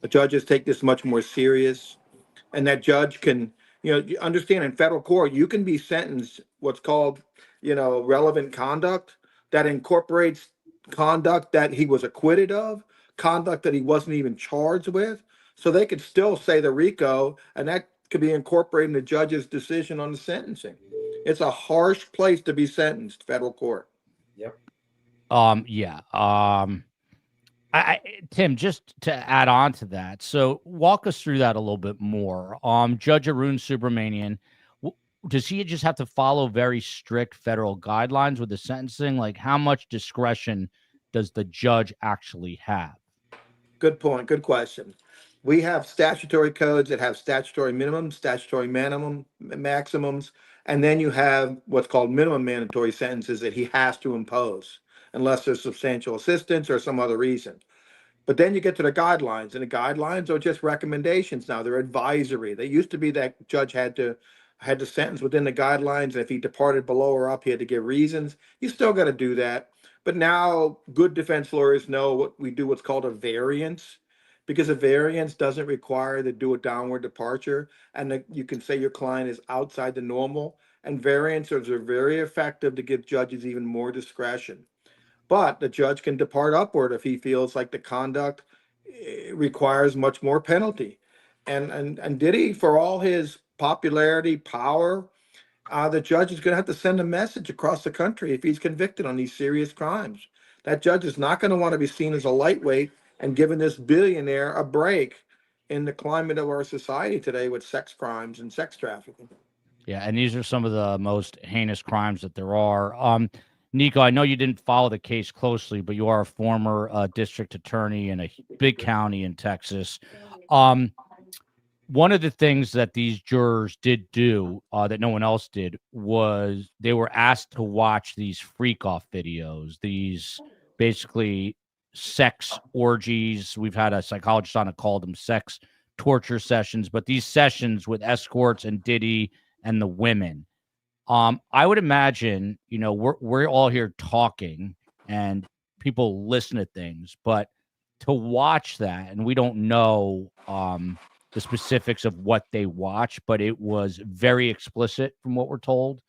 The judges take this much more serious, and that judge can, you understand in federal court, you can be sentenced what's called, relevant conduct that incorporates conduct that he was acquitted of, conduct that he wasn't even charged with. So they could still say the RICO, and that could be incorporated in the judge's decision on the sentencing. It's a harsh place to be sentenced, federal court. Yep. Tim, just to add on to that, so walk us through that a little bit more. Judge Arun Subramanian, does he just have to follow very strict federal guidelines with the sentencing? Like, how much discretion does the judge actually have? Good point. Good question. We have statutory codes that have statutory minimums, statutory maximums, and then you have what's called minimum mandatory sentences that he has to impose, unless there's substantial assistance or some other reason. But then you get to the guidelines, and the guidelines are just recommendations now. They're advisory. They used to be that judge had to sentence within the guidelines, and if he departed below or up, he had to give reasons. You still got to do that. But now good defense lawyers know what we do, what's called a variance, because a variance doesn't require to do a downward departure, and you can say your client is outside the normal, and variances are very effective to give judges even more discretion. But the judge can depart upward if he feels like the conduct requires much more penalty. And Diddy, for all his popularity, power, the judge is going to have to send a message across the country if he's convicted on these serious crimes. That judge is not going to want to be seen as a lightweight and giving this billionaire a break in the climate of our society today with sex crimes and sex trafficking. Yeah, and these are some of the most heinous crimes that there are. Nico, I know you didn't follow the case closely, but you are a former district attorney in a big county in Texas. One of the things that these jurors did do that no one else did was they were asked to watch these freak-off videos, these basically sex orgies. We've had a psychologist on it called them sex torture sessions, but these sessions with escorts and Diddy and the women. I would imagine, you know, we're all here talking and people listen to things, but to watch that, and we don't know the specifics of what they watch, but it was very explicit from what we're told.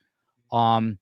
If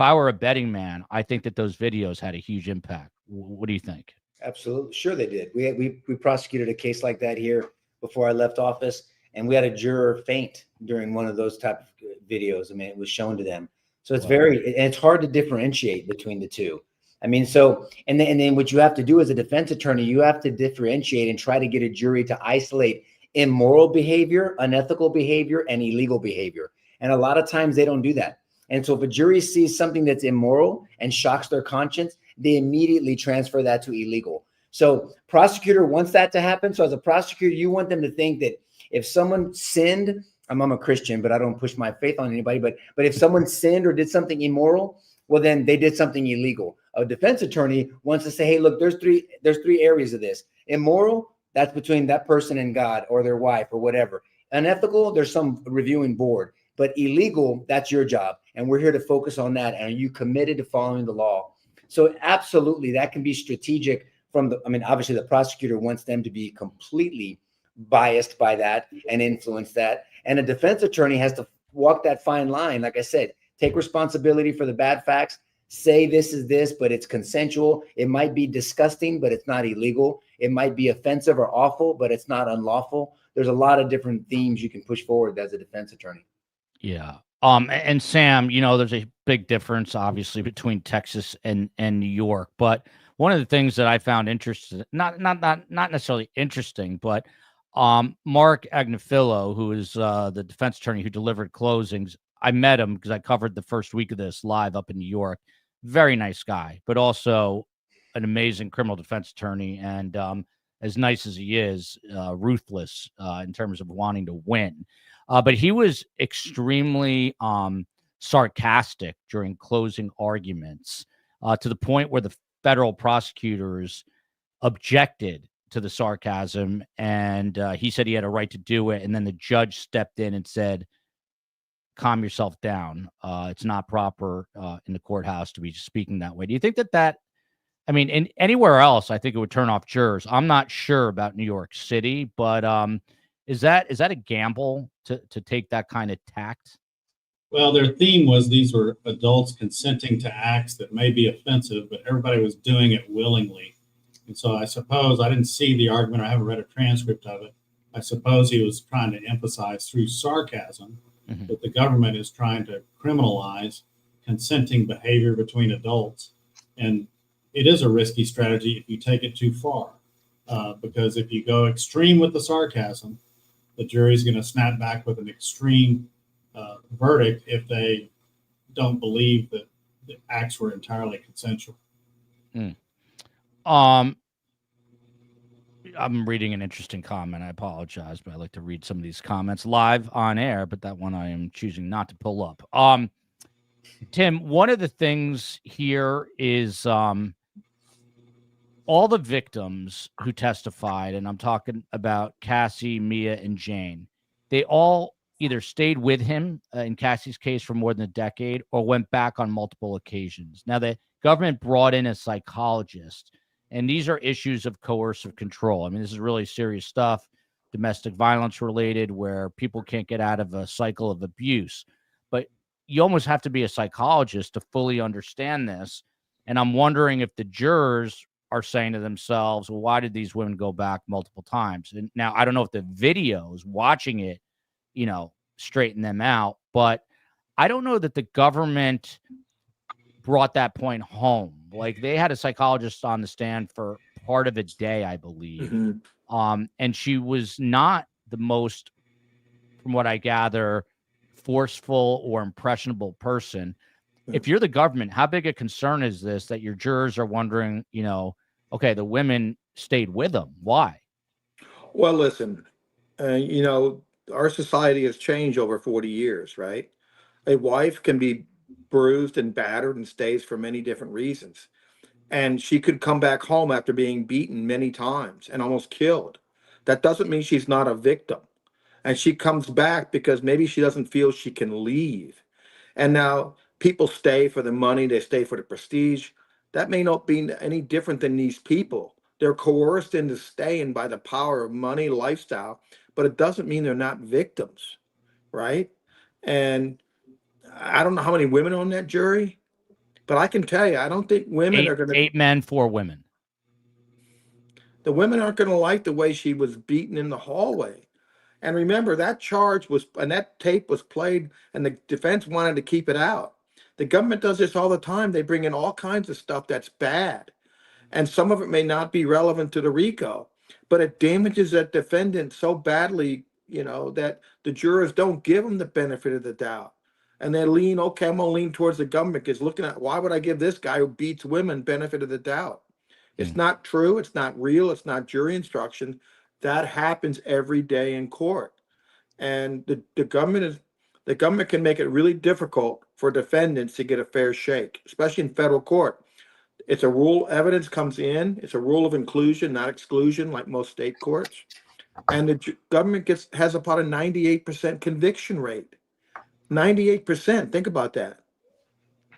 I were a betting man, I think that those videos had a huge impact. What do you think? Absolutely. Sure they did. We prosecuted a case like that here before I left office, and we had a juror faint during one of those type of videos. I mean, it was shown to them. So it's it's hard to differentiate between the two. I mean, so, and then what you have to do as a defense attorney, you have to differentiate and try to get a jury to isolate immoral behavior, unethical behavior, and illegal behavior. And a lot of times they don't do that. And so if a jury sees something that's immoral and shocks their conscience, they immediately transfer that to illegal. So prosecutor wants that to happen. So as a prosecutor, you want them to think that if someone sinned, I'm a Christian, but I don't push my faith on anybody, but if someone sinned or did something immoral, well, then they did something illegal. A defense attorney wants to say, hey, look, there's three areas of this. Immoral, that's between that person and God or their wife or whatever. Unethical, there's some reviewing board. But illegal, that's your job. And we're here to focus on that. And are you committed to following the law? So absolutely, that can be strategic from the, I mean, obviously the prosecutor wants them to be completely biased by that and influence that. And a defense attorney has to walk that fine line. Like I said, take responsibility for the bad facts, say this is this, but it's consensual. It might be disgusting, but it's not illegal. It might be offensive or awful, but it's not unlawful. There's a lot of different themes you can push forward as a defense attorney. Yeah. And Sam, you know, there's a big difference obviously between Texas and New York, but one of the things that I found interesting, not necessarily interesting, but Mark Agnifilo, who is the defense attorney who delivered closings, I met him because I covered the first week of this live up in New York. Very nice guy, but also an amazing criminal defense attorney, and as nice as he is, ruthless in terms of wanting to win. But he was extremely sarcastic during closing arguments to the point where the federal prosecutors objected to the sarcasm, and he said he had a right to do it. And then the judge stepped in and said, calm yourself down. It's not proper in the courthouse to be speaking that way. Do you think that, I mean, in anywhere else, I think it would turn off jurors. I'm not sure about New York City, but is that a gamble to take that kind of tact? Well, their theme was these were adults consenting to acts that may be offensive, but everybody was doing it willingly. And so I suppose, I didn't see the argument, I haven't read a transcript of it. I suppose he was trying to emphasize through sarcasm that the government is trying to criminalize consenting behavior between adults. And it is a risky strategy if you take it too far, because if you go extreme with the sarcasm, the jury's going to snap back with an extreme verdict if they don't believe that the acts were entirely consensual. I'm reading an interesting comment. I apologize, but I like to read some of these comments live on air, but that one I am choosing not to pull up. Tim, one of the things here is all the victims who testified, and I'm talking about Cassie, Mia, and Jane, they all either stayed with him in Cassie's case for more than a decade or went back on multiple occasions. Now, the government brought in a psychologist, and these are issues of coercive control. I mean, this is really serious stuff, domestic violence related, where people can't get out of a cycle of abuse. But you almost have to be a psychologist to fully understand this. And I'm wondering if the jurors are saying to themselves, well, why did these women go back multiple times? And now I don't know if the videos watching it, you know, straighten them out, but I don't know that the government brought that point home. Like, they had a psychologist on the stand for part of a day, I believe. Mm-hmm. And she was not the most, from what I gather, forceful or impressionable person. If you're the government, how big a concern is this that your jurors are wondering, okay, the women stayed with them. Why? Well, listen, our society has changed over 40 years, right? A wife can be bruised and battered and stays for many different reasons. And she could come back home after being beaten many times and almost killed. That doesn't mean she's not a victim. And she comes back because maybe she doesn't feel she can leave. And now people stay for the money, they stay for the prestige. That may not be any different than these people. They're coerced into staying by the power of money, lifestyle, but it doesn't mean they're not victims, right? And I don't know how many women on that jury, but I can tell you, I don't think women are going to. 8 men, 4 women. The women aren't going to like the way she was beaten in the hallway. And remember, that charge was, and that tape was played, and the defense wanted to keep it out. The government does this all the time. They bring in all kinds of stuff that's bad. And some of it may not be relevant to the RICO, but it damages that defendant so badly, that the jurors don't give them the benefit of the doubt. And they lean, okay, I'm going to lean towards the government because looking at why would I give this guy who beats women benefit of the doubt? It's not true. It's not real. It's not jury instruction. That happens every day in court. And the government can make it really difficult for defendants to get a fair shake, especially in federal court. It's a rule, evidence comes in. It's a rule of inclusion, not exclusion, like most state courts. And the government has about a 98% conviction rate. 98%. Think about that.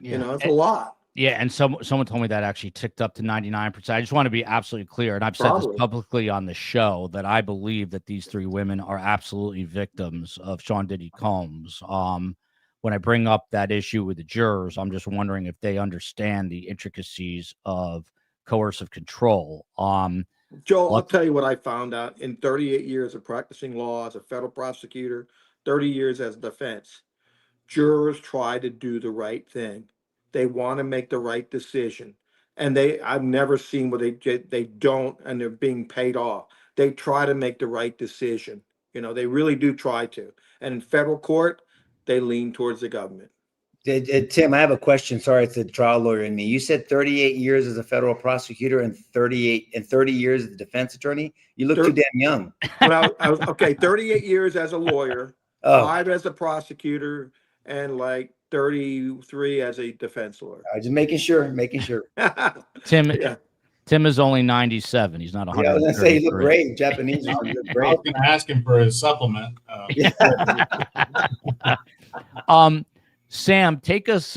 It's a lot. Yeah, and someone told me that actually ticked up to 99%. I just want to be absolutely clear, and I've said this publicly on the show, that I believe that these 3 women are absolutely victims of Sean Diddy Combs. When I bring up that issue with the jurors, I'm just wondering if they understand the intricacies of coercive control. Joel, I'll tell you what I found out in 38 years of practicing law as a federal prosecutor, 30 years as a defense. Jurors try to do the right thing. They want to make the right decision. And I've never seen where they don't, and they're being paid off. They try to make the right decision. They really do try to. And in federal court, they lean towards the government. Tim, I have a question. Sorry, it's the trial lawyer in me. You said 38 years as a federal prosecutor and 30 years as a defense attorney. You look too damn young. Well, I was 38 years as a lawyer, 5 as a prosecutor, and like 33 as a defense lawyer. Just making sure. Tim is only 97. He's not 100. Yeah, I was gonna say you look great. Japanese, you look great. I was gonna ask him for his supplement. Sam, take us,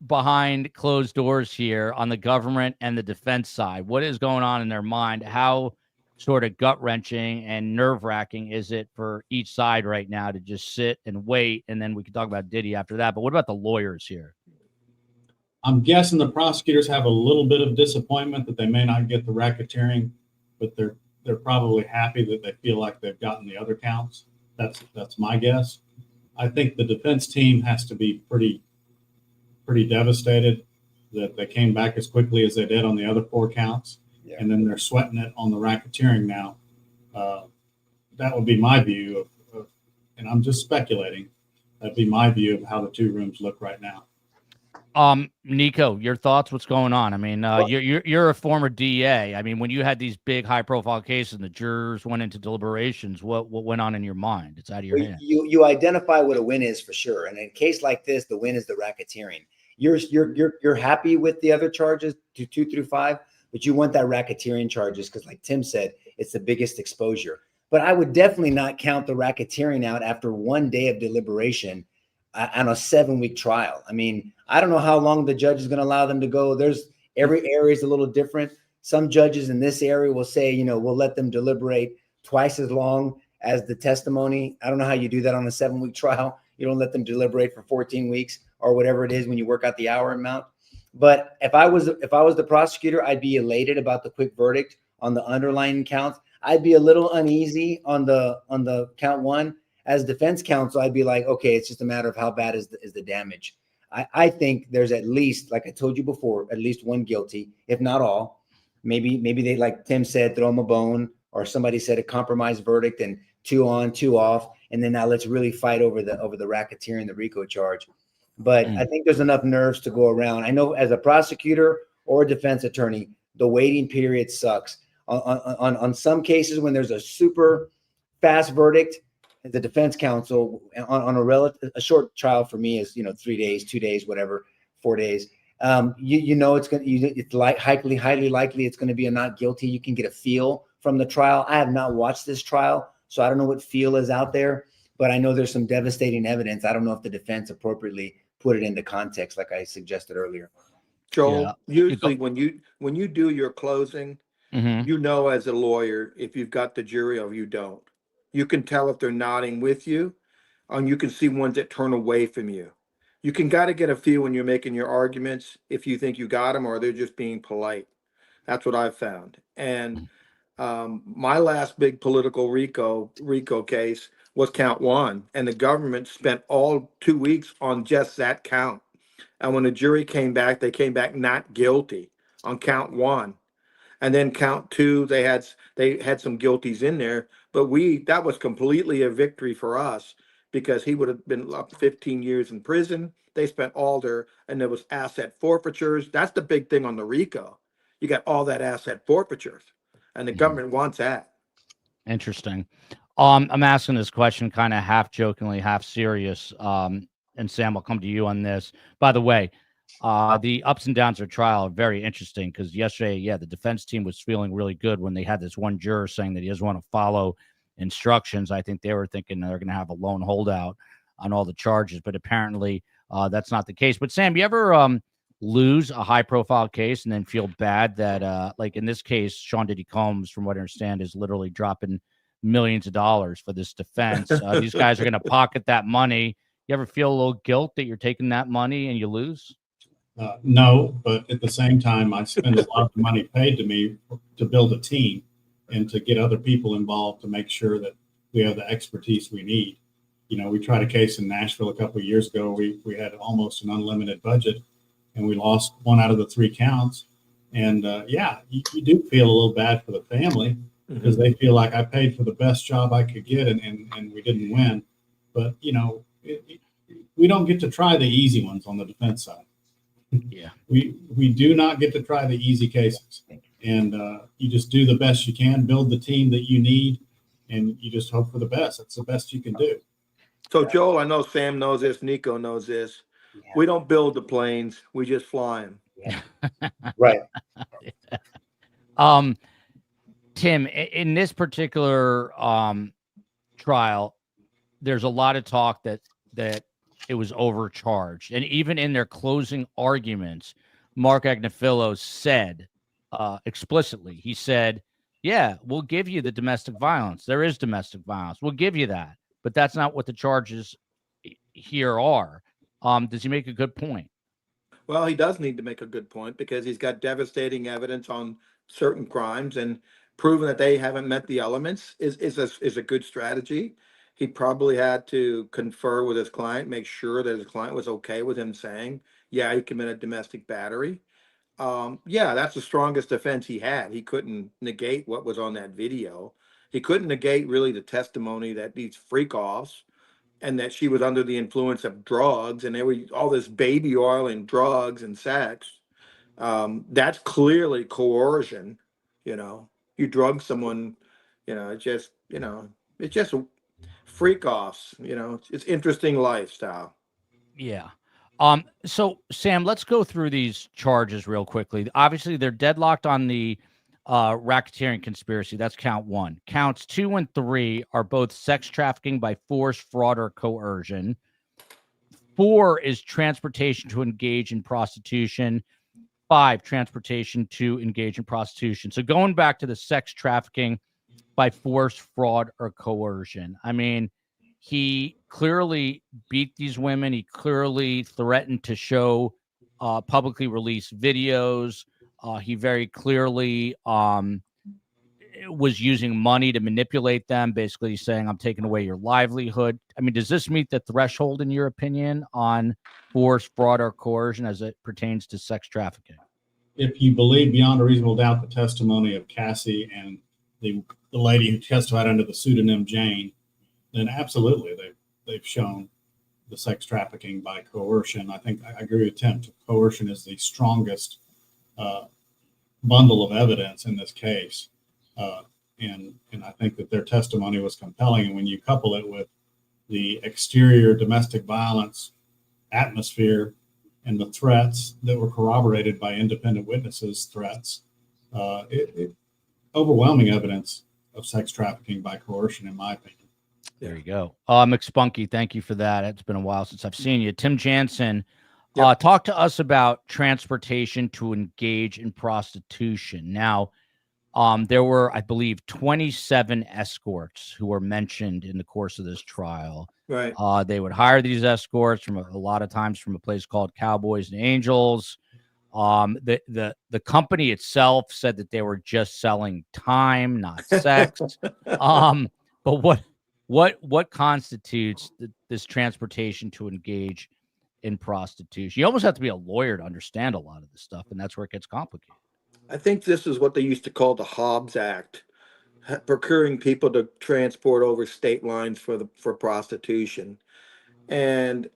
behind closed doors here on the government and the defense side. What is going on in their mind? How sort of gut-wrenching and nerve-wracking is it for each side right now to just sit and wait? And then we can talk about Diddy after that. But what about the lawyers here? I'm guessing the prosecutors have a little bit of disappointment that they may not get the racketeering, but they're probably happy that they feel like they've gotten the other counts. That's my guess. I think the defense team has to be pretty devastated that they came back as quickly as they did on the other 4 counts. Yeah. And then they're sweating it on the racketeering now. That would be my view of, and I'm just speculating, that'd be my view of how the 2 rooms look right now. Nico, your thoughts? What's going on? I mean, you're a former DA. I mean, when you had these big, high-profile cases and the jurors went into deliberations, what went on in your mind? It's out of your hands. You identify what a win is for sure, and in a case like this, the win is the racketeering. You're happy with the other charges, 2 through 5, but you want that racketeering charges because, like Tim said, it's the biggest exposure. But I would definitely not count the racketeering out after 1 day of deliberation on a 7-week trial. I mean, I don't know how long the judge is going to allow them to go. Every area is a little different. Some judges in this area will say, we'll let them deliberate twice as long as the testimony. I don't know how you do that on a 7-week trial. You don't let them deliberate for 14 weeks or whatever it is when you work out the hour amount. But if I was the prosecutor, I'd be elated about the quick verdict on the underlying counts. I'd be a little uneasy on the count 1. As defense counsel, I'd be like, okay, it's just a matter of how bad is the damage. I think there's at least, like I told you before, at least 1 guilty, if not all. maybe they, like Tim said, throw them a bone, or somebody said a compromise verdict and 2 on, 2 off, and then now let's really fight over the racketeering, the RICO charge. But I think there's enough nerves to go around. I know as a prosecutor or a defense attorney, the waiting period sucks. On some cases, when there's a super fast verdict, the defense counsel on a short trial for me is 3 days, 2 days, whatever, 4 days. It's highly likely it's going to be a not guilty. You can get a feel from the trial. I have not watched this trial, so I don't know what feel is out there, but I know there's some devastating evidence. I don't know if the defense appropriately put it into context, like I suggested earlier. Joel, usually when you do your closing, as a lawyer, if you've got the jury or you don't. You can tell if they're nodding with you, and you can see ones that turn away from you. You can got to get a feel when you're making your arguments if you think you got them or they're just being polite. That's what I've found. And my last big political RICO case was count 1, and the government spent all 2 weeks on just that count. And when the jury came back, they came back not guilty on count 1. And then count 2, they had some guilties in there, but that was completely a victory for us because he would have been up 15 years in prison. They spent and there was asset forfeitures. That's the big thing on the RICO. You got all that asset forfeitures, and the government wants that. Interesting. I'm asking this question kind of half jokingly, half serious. And Sam, I'll come to you on this. By the way, the ups and downs of trial are very interesting because yesterday, the defense team was feeling really good when they had this one juror saying that he doesn't want to follow instructions. I think they were thinking they're going to have a lone holdout on all the charges, but apparently that's not the case. But Sam, you ever lose a high-profile case and then feel bad that, like in this case, Sean Diddy Combs, from what I understand, is literally dropping millions of dollars for this defense. These guys are going to pocket that money. You ever feel a little guilt that you're taking that money and you lose? No, but at the same time, I spend a lot of money paid to me to build a team and to get other people involved to make sure that we have the expertise we need. We tried a case in Nashville a couple of years ago. We had almost an unlimited budget, and we lost 1 out of the 3 counts. And you do feel a little bad for the family because they feel like I paid for the best job I could get, and we didn't win. But we don't get to try the easy ones on the defense side. Yeah, we do not get to try the easy cases, and you just do the best you can, build the team that you need, and you just hope for the best. That's the best you can do. So Joel, I know Sam knows this, Nico knows this. Yeah. We don't build the planes, we just fly them. Yeah. Right. Tim, in this particular trial, there's a lot of talk that it was overcharged. And even in their closing arguments, Mark Agnifilo said explicitly, he said, we'll give you the domestic violence. There is domestic violence. We'll give you that. But that's not what the charges here are. Does he make a good point? Well, he does need to make a good point because he's got devastating evidence on certain crimes, and proving that they haven't met the elements is a good strategy. He probably had to confer with his client, make sure that his client was okay with him saying, he committed domestic battery. That's the strongest defense he had. He couldn't negate what was on that video. He couldn't negate really the testimony that these freak-offs and that she was under the influence of drugs, and there was all this baby oil and drugs and sex. That's clearly coercion. You drug someone, it's just freak-offs. It's interesting lifestyle. Yeah. So Sam, let's go through these charges real quickly. Obviously, they're deadlocked on the racketeering conspiracy. That's count 1. Counts 2 and 3 are both sex trafficking by force, fraud, or coercion. 4 is transportation to engage in prostitution. 5, transportation to engage in prostitution. So going back to the sex trafficking by force, fraud, or coercion. I mean, he clearly beat these women. He clearly threatened to show publicly released videos. He very clearly was using money to manipulate them, basically saying, I'm taking away your livelihood. I mean, does this meet the threshold, in your opinion, on force, fraud, or coercion as it pertains to sex trafficking? if you believe beyond a reasonable doubt the testimony of Cassie and the lady who testified under the pseudonym Jane, then absolutely they've shown the sex trafficking by coercion. I think I agree with Tim. Coercion is the strongest bundle of evidence in this case, and I think that their testimony was compelling. And when you couple it with the exterior domestic violence atmosphere and the threats that were corroborated by independent witnesses' threats, overwhelming evidence of sex trafficking by coercion, in my opinion. There you go. McSpunky, thank you for that. It's been a while since I've seen you. Tim Jansen, talk to us about transportation to engage in prostitution. Now, there were, I believe, 27 escorts who were mentioned in the course of this trial. Right. They would hire these escorts from a lot of times from a place called Cowboys and Angels. The company itself said that they were just selling time, not sex. But what constitutes this transportation to engage in prostitution? You almost have to be a lawyer to understand a lot of this stuff, and that's where it gets complicated. I think this is what they used to call the Hobbs Act, procuring people to transport over state lines for prostitution, and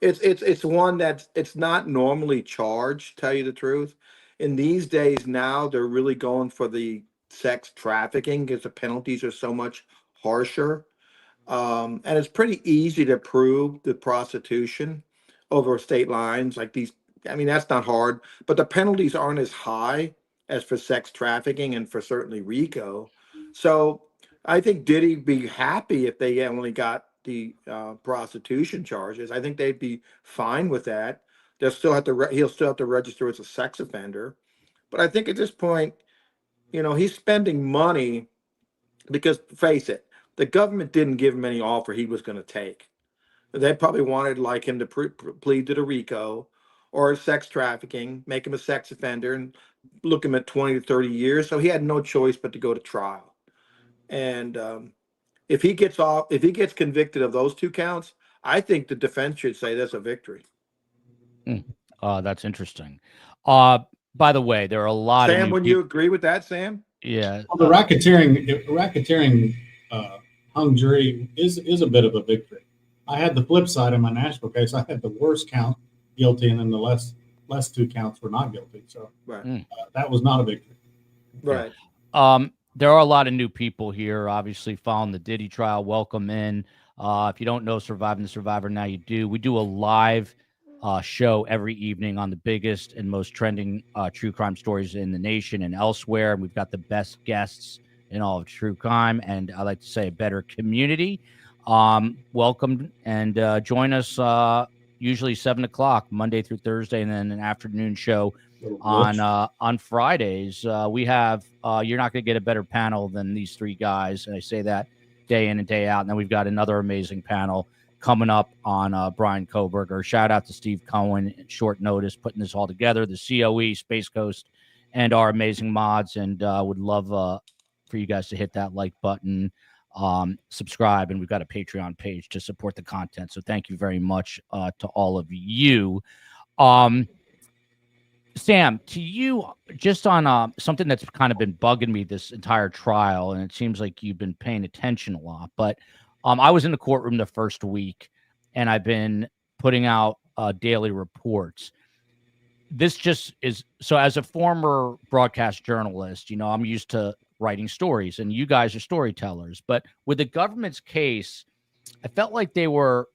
it's one that it's not normally charged. Tell you the truth, in these days now they're really going for the sex trafficking because the penalties are so much harsher, and it's pretty easy to prove the prostitution over state lines like these. I mean, that's not hard, but the penalties aren't as high as for sex trafficking and for certainly RICO. So I think Diddy'd be happy if they only got the prostitution charges. I think they'd be fine with that. They'll still have to he'll still have to register as a sex offender. But I think at this point, he's spending money because, face it, the government didn't give him any offer he was going to take. They probably wanted like him to plead to the RICO or sex trafficking, make him a sex offender and look him at 20 to 30 years. So he had no choice but to go to trial. And if he gets convicted of those 2 counts, I think the defense should say that's a victory. That's interesting. By the way, there are a lot Sam, of would you agree with that, Sam? Yeah. Well, the racketeering hung jury is a bit of a victory. I had the flip side in my Nashville case. I had the worst count guilty, and then the less 2 counts were not guilty. So right. That was not a victory. Right. There are a lot of new people here, obviously, following the Diddy trial. Welcome in. If you don't know Surviving the Survivor, now you do. We do a live show every evening on the biggest and most trending true crime stories in the nation and elsewhere. And we've got the best guests in all of true crime, and I like to say a better community. Welcome and join us usually 7 o'clock Monday through Thursday, and then an afternoon show on Fridays. We have you're not going to get a better panel than these 3 guys, and I say that day in and day out. And then we've got another amazing panel coming up on Brian Koberger. Shout out to Steve Cohen at short notice putting this all together, the COE, Space Coast, and our amazing mods, and would love for you guys to hit that like button, subscribe, and we've got a Patreon page to support the content. So thank you very much to all of you. Sam, to you, just on something that's kind of been bugging me this entire trial, and it seems like you've been paying attention a lot, but I was in the courtroom the first week, and I've been putting out daily reports. This just is, so as a former broadcast journalist, I'm used to writing stories, and you guys are storytellers. But with the government's case, I felt like they were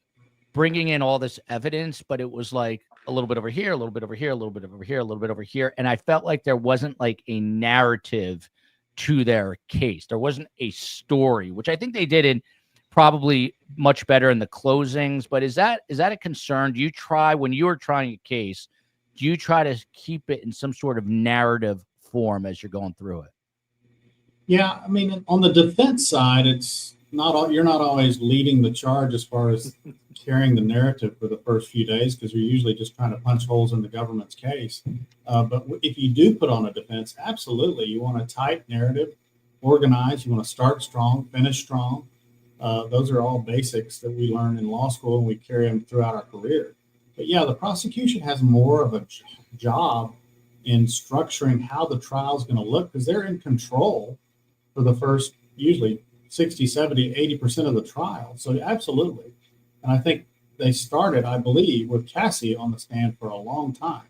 bringing in all this evidence, but it was like a little bit over here, a little bit over here, a little bit over here, a little bit over here. And I felt like there wasn't like a narrative to their case. There wasn't a story, which I think they did in probably much better in the closings. But is that a concern? Do you try, when you are trying a case, do you try to keep it in some sort of narrative form as you're going through it? Yeah, I mean, on the defense side, you're not always leading the charge as far as carrying the narrative for the first few days, because you're usually just trying to punch holes in the government's case. But if you do put on a defense, absolutely, you want a tight narrative, organized. You want to start strong, finish strong. Those are all basics that we learn in law school, and we carry them throughout our career. But yeah, the prosecution has more of a job in structuring how the trial is going to look, because they're in control for the first usually 60, 70, 80% of the trial. So absolutely. And I think they started, I believe, with Cassie on the stand for a long time,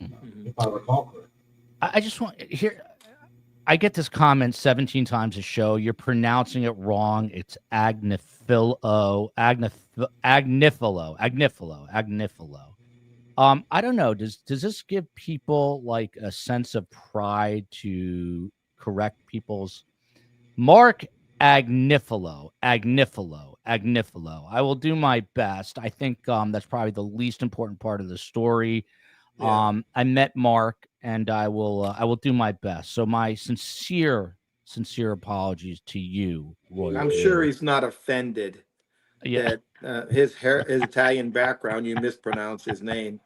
if I recall correctly. I just want here. I get this comment 17 times a show. You're pronouncing it wrong. It's Agnifilo. I don't know. Does this give people like a sense of pride to correct people's Mark Agnifilo? I will do my best. I think that's probably the least important part of the story. Yeah. I met Mark, and I will do my best. So my sincere apologies to you, Royal. I'm sure he's not offended Yeah. that his Italian background, you mispronounce his name.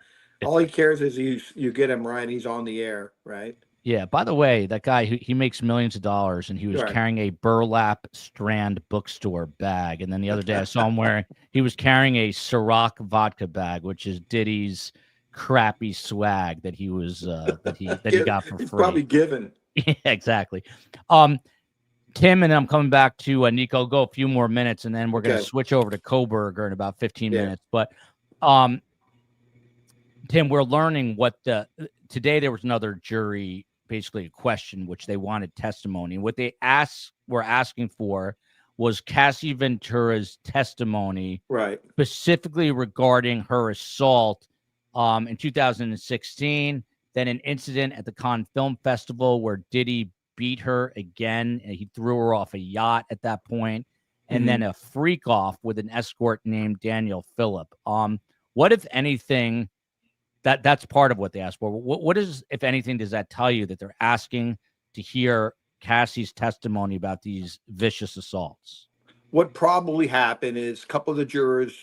All he cares is you get him right. He's on the air, right? Yeah. By the way, that guy, he makes millions of dollars, and he was Right. carrying a burlap strand bookstore bag. And then the other day, I saw him he was carrying a Ciroc vodka bag, which is Diddy's crappy swag that he was that he got for free. It's probably given. Yeah, exactly. Tim, and I'm coming back to Nico. Go a few more minutes, and then we're going to switch over to Koberger in about 15 minutes. But Tim, we're learning today there was another jury, basically a question which they wanted testimony. What they were asking for was Cassie Ventura's testimony, right, specifically regarding her assault in 2016, then an incident at the Cannes Film Festival where Diddy beat her again, and he threw her off a yacht at that point, and then a freak off with an escort named Daniel Phillip. What, if anything, that's part of what they asked for. What is, if anything, does that tell you that they're asking to hear Cassie's testimony about these vicious assaults? What probably happened is a couple of the jurors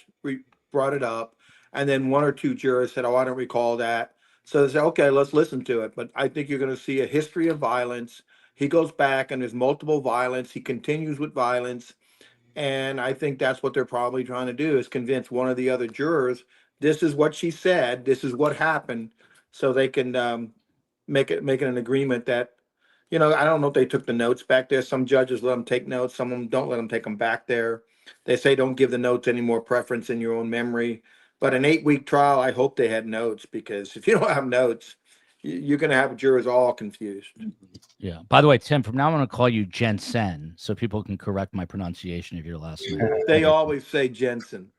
brought it up, and then one or two jurors said, "Oh, I don't recall that." So they said, "Okay, let's listen to it." But I think you're going to see a history of violence. He goes back, and there's multiple violence. He continues with violence, and I think that's what they're probably trying to do, is convince one of the other jurors this is what she said, this is what happened, so they can make it an agreement that, I don't know if they took the notes back there. Some judges let them take notes. Some of them don't let them take them back there. They say don't give the notes any more preference in your own memory. But an 8-week trial, I hope they had notes, because if you don't have notes, you're going to have jurors all confused. Yeah. By the way, Tim, from now on, I'm going to call you Jensen so people can correct my pronunciation of your last name. They always say Jensen.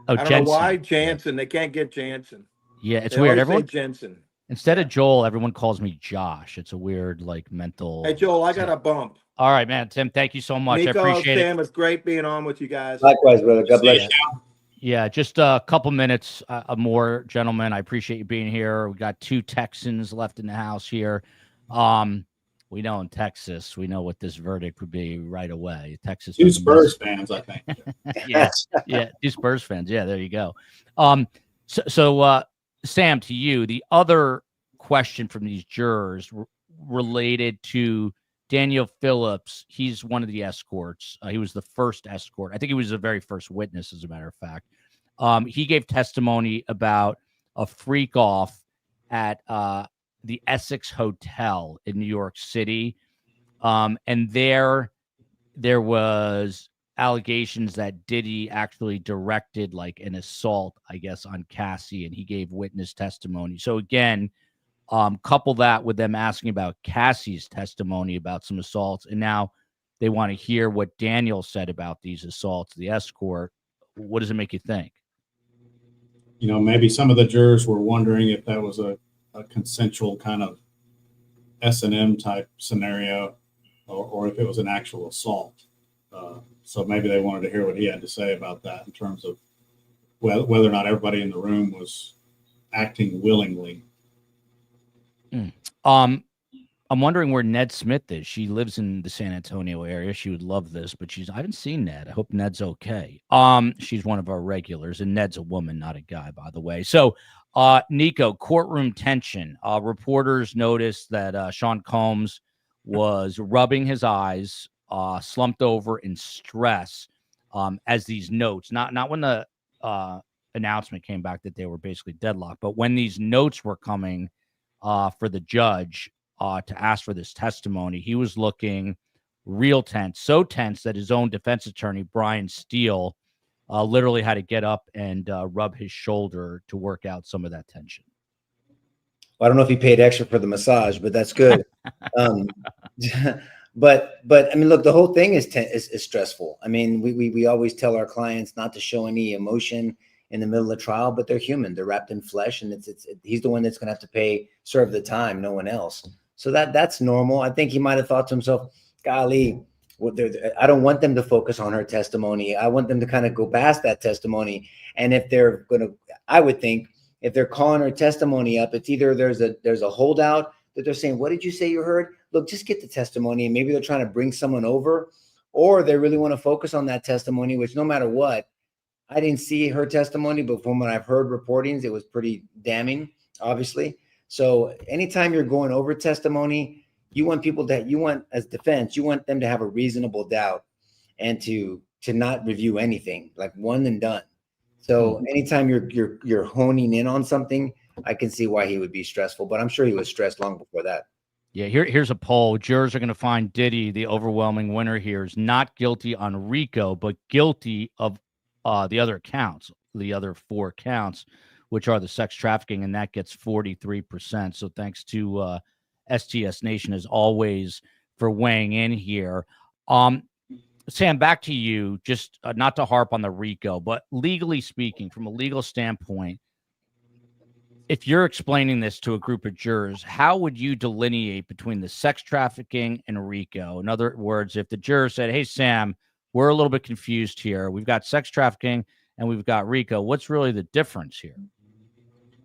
Oh, I don't know why Jansen. They can't get Jansen. Yeah, it's weird. Everyone say Jensen. Instead of Joel, everyone calls me Josh. It's a weird, like, mental. Hey, Joel, I got a bump. All right, man. Tim, thank you so much. Nico, I appreciate Sam, it's great being on with you guys. Likewise, brother. God bless you. Yeah, just a couple minutes more, gentlemen. I appreciate you being here. We got 2 Texans left in the house here. We know in Texas, we know what this verdict would be right away. Texas. 2 Spurs fans, I think. Yeah, 2 Spurs fans. Yeah, there you go. So Sam, to you, the other question from these jurors related to Daniel Phillips. He's one of the escorts. He was the first escort. I think he was the very first witness, as a matter of fact. He gave testimony about a freak off at the Essex Hotel in New York City. And there was allegations that Diddy actually directed like an assault, I guess, on Cassie, and he gave witness testimony. So again, couple that with them asking about Cassie's testimony about some assaults, and now they want to hear what Daniel said about these assaults, the escort. What does it make you think? Maybe some of the jurors were wondering if that was a consensual kind of S&M type scenario, or if it was an actual assault. So maybe they wanted to hear what he had to say about that in terms of whether or not everybody in the room was acting willingly. I'm wondering where Ned Smith is. She lives in the San Antonio area. She would love this, but I haven't seen Ned. I hope Ned's okay. She's one of our regulars, and Ned's a woman, not a guy, by the way. So, Nico, courtroom tension. Reporters noticed that Sean Combs was rubbing his eyes, slumped over in stress, as these notes, not when the announcement came back that they were basically deadlocked, but when these notes were coming for the judge to ask for this testimony. He was looking real tense, so tense that his own defense attorney, Brian Steele, literally had to get up and rub his shoulder to work out some of that tension. Well, I don't know if he paid extra for the massage, but that's good. But I mean, look, the whole thing is stressful. I mean, we always tell our clients not to show any emotion in the middle of trial, but they're human. They're wrapped in flesh, and he's the one that's going to have to serve the time, no one else. So that's normal. I think he might have thought to himself, golly, I don't want them to focus on her testimony. I want them to kind of go past that testimony. And if they're going to, I would think, if they're calling her testimony up, it's either there's a holdout that they're saying, what did you say you heard? Look, just get the testimony. And maybe they're trying to bring someone over, or they really want to focus on that testimony, which no matter what, I didn't see her testimony, but from what I've heard reportings, it was pretty damning, obviously. So anytime you're going over testimony, you want as defense, you want them to have a reasonable doubt and to not review anything, like one and done. So anytime you're honing in on something, I can see why he would be stressful, but I'm sure he was stressed long before that. Yeah, here's a poll. Jurors are going to find Diddy, the overwhelming winner here, is not guilty on RICO, but guilty of the other counts, the other 4 counts, which are the sex trafficking, and that gets 43%. So thanks to STS Nation, as always, for weighing in here. Sam, back to you, just not to harp on the RICO, but legally speaking, from a legal standpoint, if you're explaining this to a group of jurors, how would you delineate between the sex trafficking and RICO? In other words, if the juror said, hey, Sam, we're a little bit confused here. We've got sex trafficking and we've got RICO. What's really the difference here?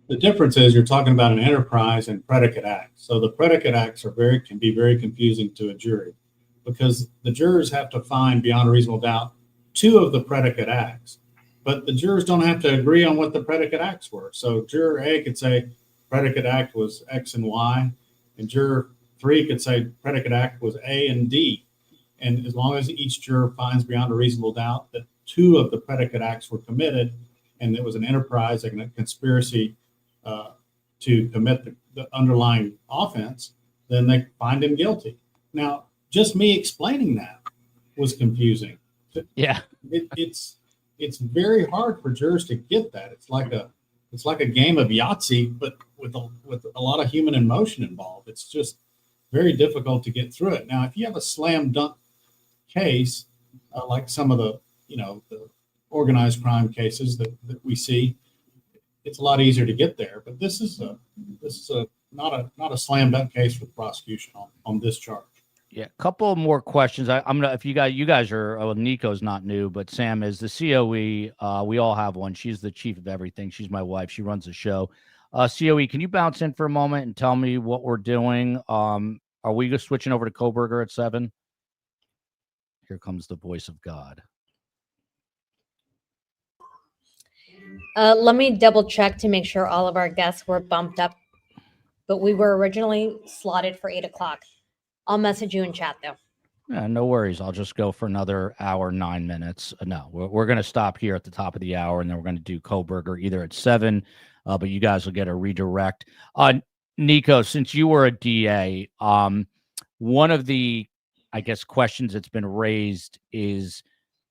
The difference is you're talking about an enterprise and predicate act. So the predicate acts can be very confusing to a jury, because the jurors have to find beyond a reasonable doubt 2 of the predicate acts, but the jurors don't have to agree on what the predicate acts were. So juror A could say predicate act was X and Y, and juror 3 could say predicate act was A and D. And as long as each juror finds beyond a reasonable doubt that 2 of the predicate acts were committed, and it was an enterprise and a conspiracy to commit the underlying offense, then they find him guilty. Now, just me explaining that was confusing. Yeah, it's very hard for jurors to get that. It's like a game of Yahtzee, but with a lot of human emotion involved. It's just very difficult to get through it. Now, if you have a slam dunk case, like some of the organized crime cases that we see, it's a lot easier to get there. But this is not a slam dunk case for the prosecution on this charge. Yeah, a couple more questions. I'm gonna, if you guys are, well, Nico's not new, but Sam is the COE. We all have one. She's the chief of everything. She's my wife. She runs the show. COE, can you bounce in for a moment and tell me what we're doing? Are we just switching over to Koberger at 7? Here comes the voice of God. Let me double check to make sure all of our guests were bumped up, but we were originally slotted for 8 o'clock. I'll message you in chat though. Yeah, no worries. I'll just go for another hour, 9 minutes. No, we're going to stop here at the top of the hour, and then we're going to do Koberger either at 7, but you guys will get a redirect. Nico, since you were a DA, one of the, I guess, questions that's been raised is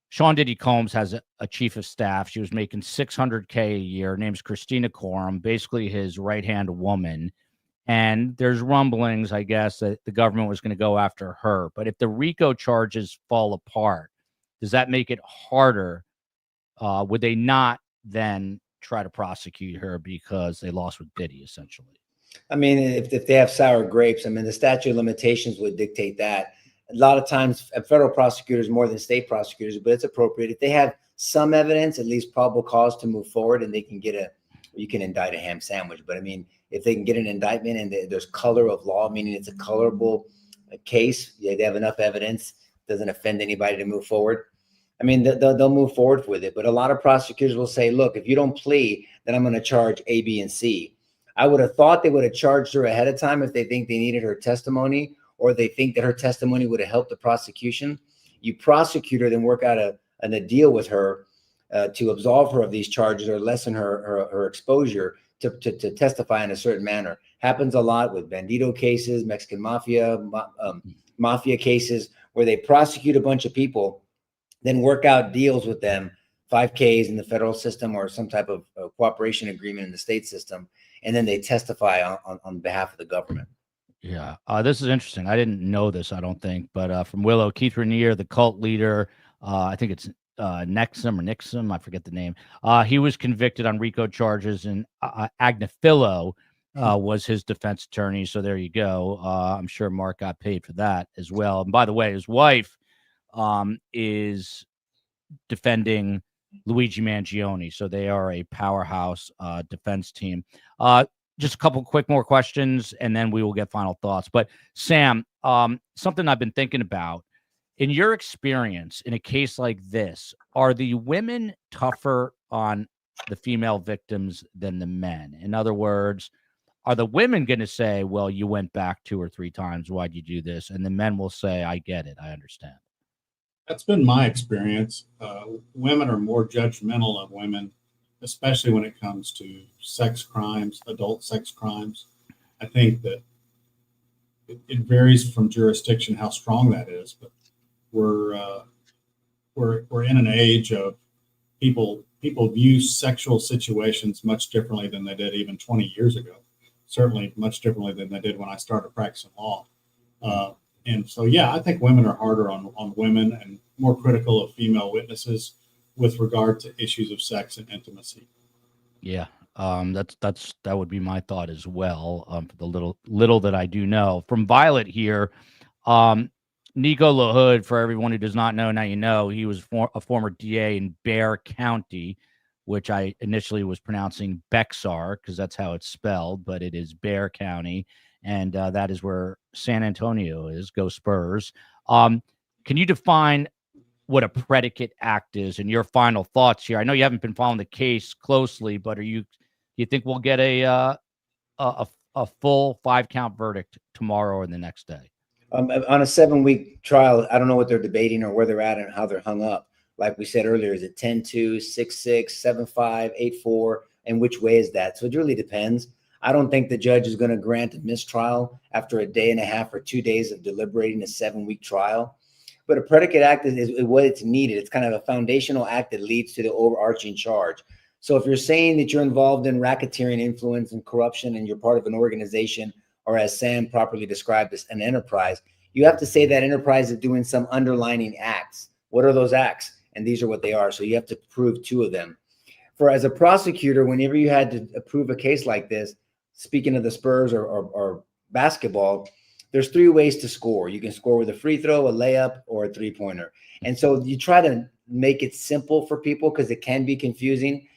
Sean Diddy Combs has a chief of staff. She was making $600K a year. Her name's Christina Coram, basically his right-hand woman. And there's rumblings, I guess, that the government was going to go after her. But if the RICO charges fall apart, does that make it harder? Would they not then try to prosecute her because they lost with Diddy, essentially? I mean, if they have sour grapes, I mean, the statute of limitations would dictate that. A lot of times, federal prosecutors more than state prosecutors, but it's appropriate. If they have some evidence, at least probable cause to move forward, and they can get you can indict a ham sandwich. But I mean, if they can get an indictment and there's color of law, meaning it's a colorable case, they have enough evidence, doesn't offend anybody to move forward, I mean, they'll move forward with it. But a lot of prosecutors will say, look, if you don't plea, then I'm going to charge A, B, and C. I would have thought they would have charged her ahead of time if they think they needed her testimony, or they think that her testimony would have helped the prosecution. You prosecute her, then work out a deal with her to absolve her of these charges or lessen her exposure to testify in a certain manner. Happens a lot with bandito cases, Mexican mafia cases, where they prosecute a bunch of people, then work out deals with them, 5Ks in the federal system or some type of cooperation agreement in the state system, and then they testify on behalf of the government. Yeah, this is interesting. I didn't know this, I don't think, but from Willow, Keith Rainier, the cult leader, I think it's Nixum, I forget the name. He was convicted on RICO charges, and Agnafilo was his defense attorney. So there you go. I'm sure Mark got paid for that as well. And by the way, his wife is defending Luigi Mangione. So they are a powerhouse defense team. Just a couple quick more questions, and then we will get final thoughts. But Sam, something I've been thinking about, in your experience in a case like this, are the women tougher on the female victims than the men? In other words, are the women going to say, well, you went back 2 or 3 times, why'd you do this? And the men will say, I get it, I understand. That's been my experience. Women are more judgmental of women, especially when it comes to sex crimes, adult sex crimes. I think that it varies from jurisdiction how strong that is, but we're in an age of people view sexual situations much differently than they did even 20 years ago. Certainly much differently than they did when I started practicing law. And so, yeah, I think women are harder on women and more critical of female witnesses with regard to issues of sex and intimacy. Yeah, that would be my thought as well. For the little that I do know from Violet here, Nico LaHood, for everyone who does not know, now you know, he was a former DA in Bexar County, which I initially was pronouncing Bexar because that's how it's spelled, but it is Bexar County, and that is where San Antonio is. Go Spurs. Can you define what a predicate act is and your final thoughts here? I know you haven't been following the case closely, but do you think we'll get a full 5-count verdict tomorrow or the next day? On a 7-week trial, I don't know what they're debating or where they're at and how they're hung up. Like we said earlier, is it 10-2, 6-6, 7-5, 8-4, and which way is that? So it really depends. I don't think the judge is going to grant a mistrial after a day and a half or 2 days of deliberating a 7-week trial. But a predicate act is what it's needed. It's kind of a foundational act that leads to the overarching charge. So if you're saying that you're involved in racketeering, influence, and corruption, and you're part of an organization, or as Sam properly described as an enterprise, you have to say that enterprise is doing some underlining acts. What are those acts? And these are what they are. So you have to prove 2 of them. For as a prosecutor, whenever you had to approve a case like this, speaking of the Spurs or basketball, there's 3 ways to score. You can score with a free throw, a layup, or a 3-pointer. And so you try to make it simple for people because it can be confusing.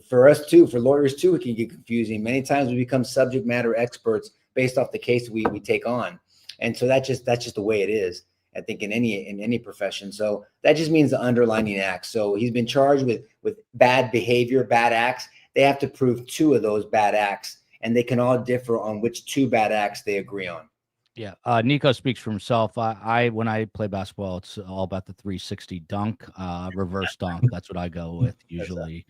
For us too, for lawyers too, it can get confusing. Many times we become subject matter experts based off the case we take on. And so that's just the way it is, I think, in any profession. So that just means the underlining acts. So he's been charged with bad behavior, bad acts. They have to prove 2 of those bad acts, and they can all differ on which 2 bad acts they agree on. Yeah, Nico speaks for himself. When I play basketball, it's all about the 360 dunk, reverse dunk. That's what I go with usually.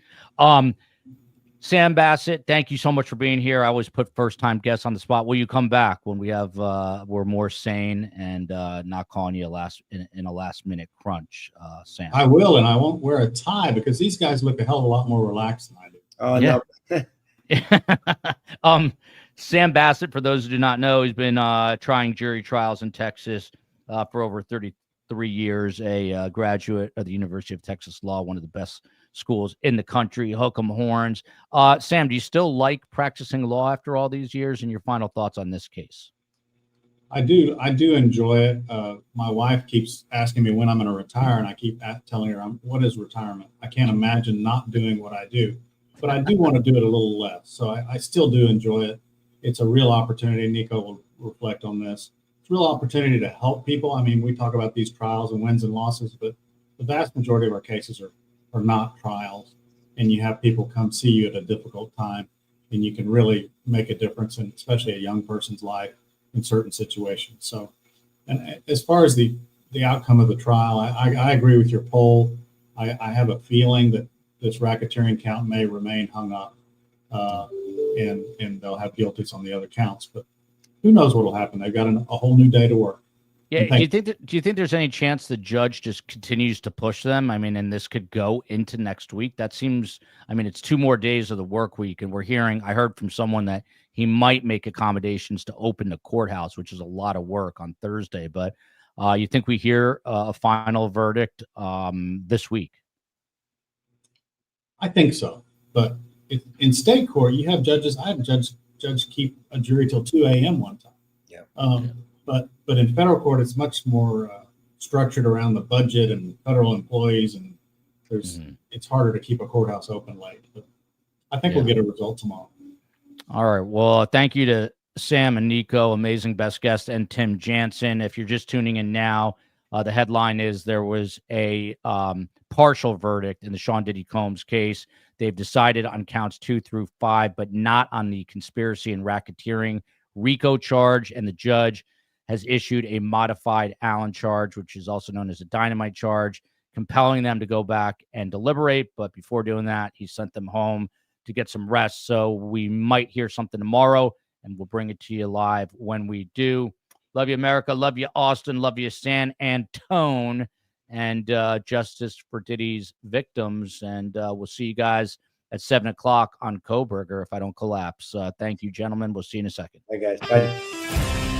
Sam Bassett, thank you so much for being here. I always put first-time guests on the spot. Will you come back when we're more sane and not calling you in a last-minute crunch, Sam? I will, and I won't wear a tie because these guys look a hell of a lot more relaxed than I do. Oh, yeah. No. Sam Bassett, for those who do not know, he's been trying jury trials in Texas for over 33 years, a graduate of the University of Texas Law, one of the best schools in the country. Hook 'em horns. Sam, do you still like practicing law after all these years? And your final thoughts on this case? I do enjoy it. My wife keeps asking me when I'm going to retire, and I keep telling her, what is retirement? I can't imagine not doing what I do, but I do want to do it a little less. So I still do enjoy it. It's a real opportunity. Nico will reflect on this. It's a real opportunity to help people. I mean, we talk about these trials and wins and losses, but the vast majority of our cases are not trials, and you have people come see you at a difficult time, and you can really make a difference in especially a young person's life in certain situations. So, and as far as the outcome of the trial, I agree with your poll. I have a feeling that this racketeering count may remain hung up. and they'll have guilties on the other counts. But who knows what will happen? They've got a whole new day to work. Yeah. Do you think there's any chance the judge just continues to push them? I mean, and this could go into next week. That seems, I mean, it's 2 more days of the work week, and I heard from someone that he might make accommodations to open the courthouse, which is a lot of work on Thursday. But you think we hear a final verdict this week? I think so. But in state court, you have judges. I had a judge keep a jury till 2 a.m. one time. Yeah. But in federal court, it's much more structured around the budget and federal employees, and it's harder to keep a courthouse open late. But I think we'll get a result tomorrow. All right. Well, thank you to Sam and Nico, amazing best guest, and Tim Jansen. If you're just tuning in now, the headline is there was a partial verdict in the Sean Diddy Combs case. They've decided on counts 2 through 5, but not on the conspiracy and racketeering RICO charge, and the judge has issued a modified Allen charge, which is also known as a dynamite charge, compelling them to go back and deliberate. But before doing that, he sent them home to get some rest. So we might hear something tomorrow, and we'll bring it to you live when we do. Love you, America. Love you, Austin. Love you, San Antone. And justice for Diddy's victims. And we'll see you guys at 7 o'clock on Coburger if I don't collapse. Thank you, gentlemen. We'll see you in a second. Bye, guys. Bye.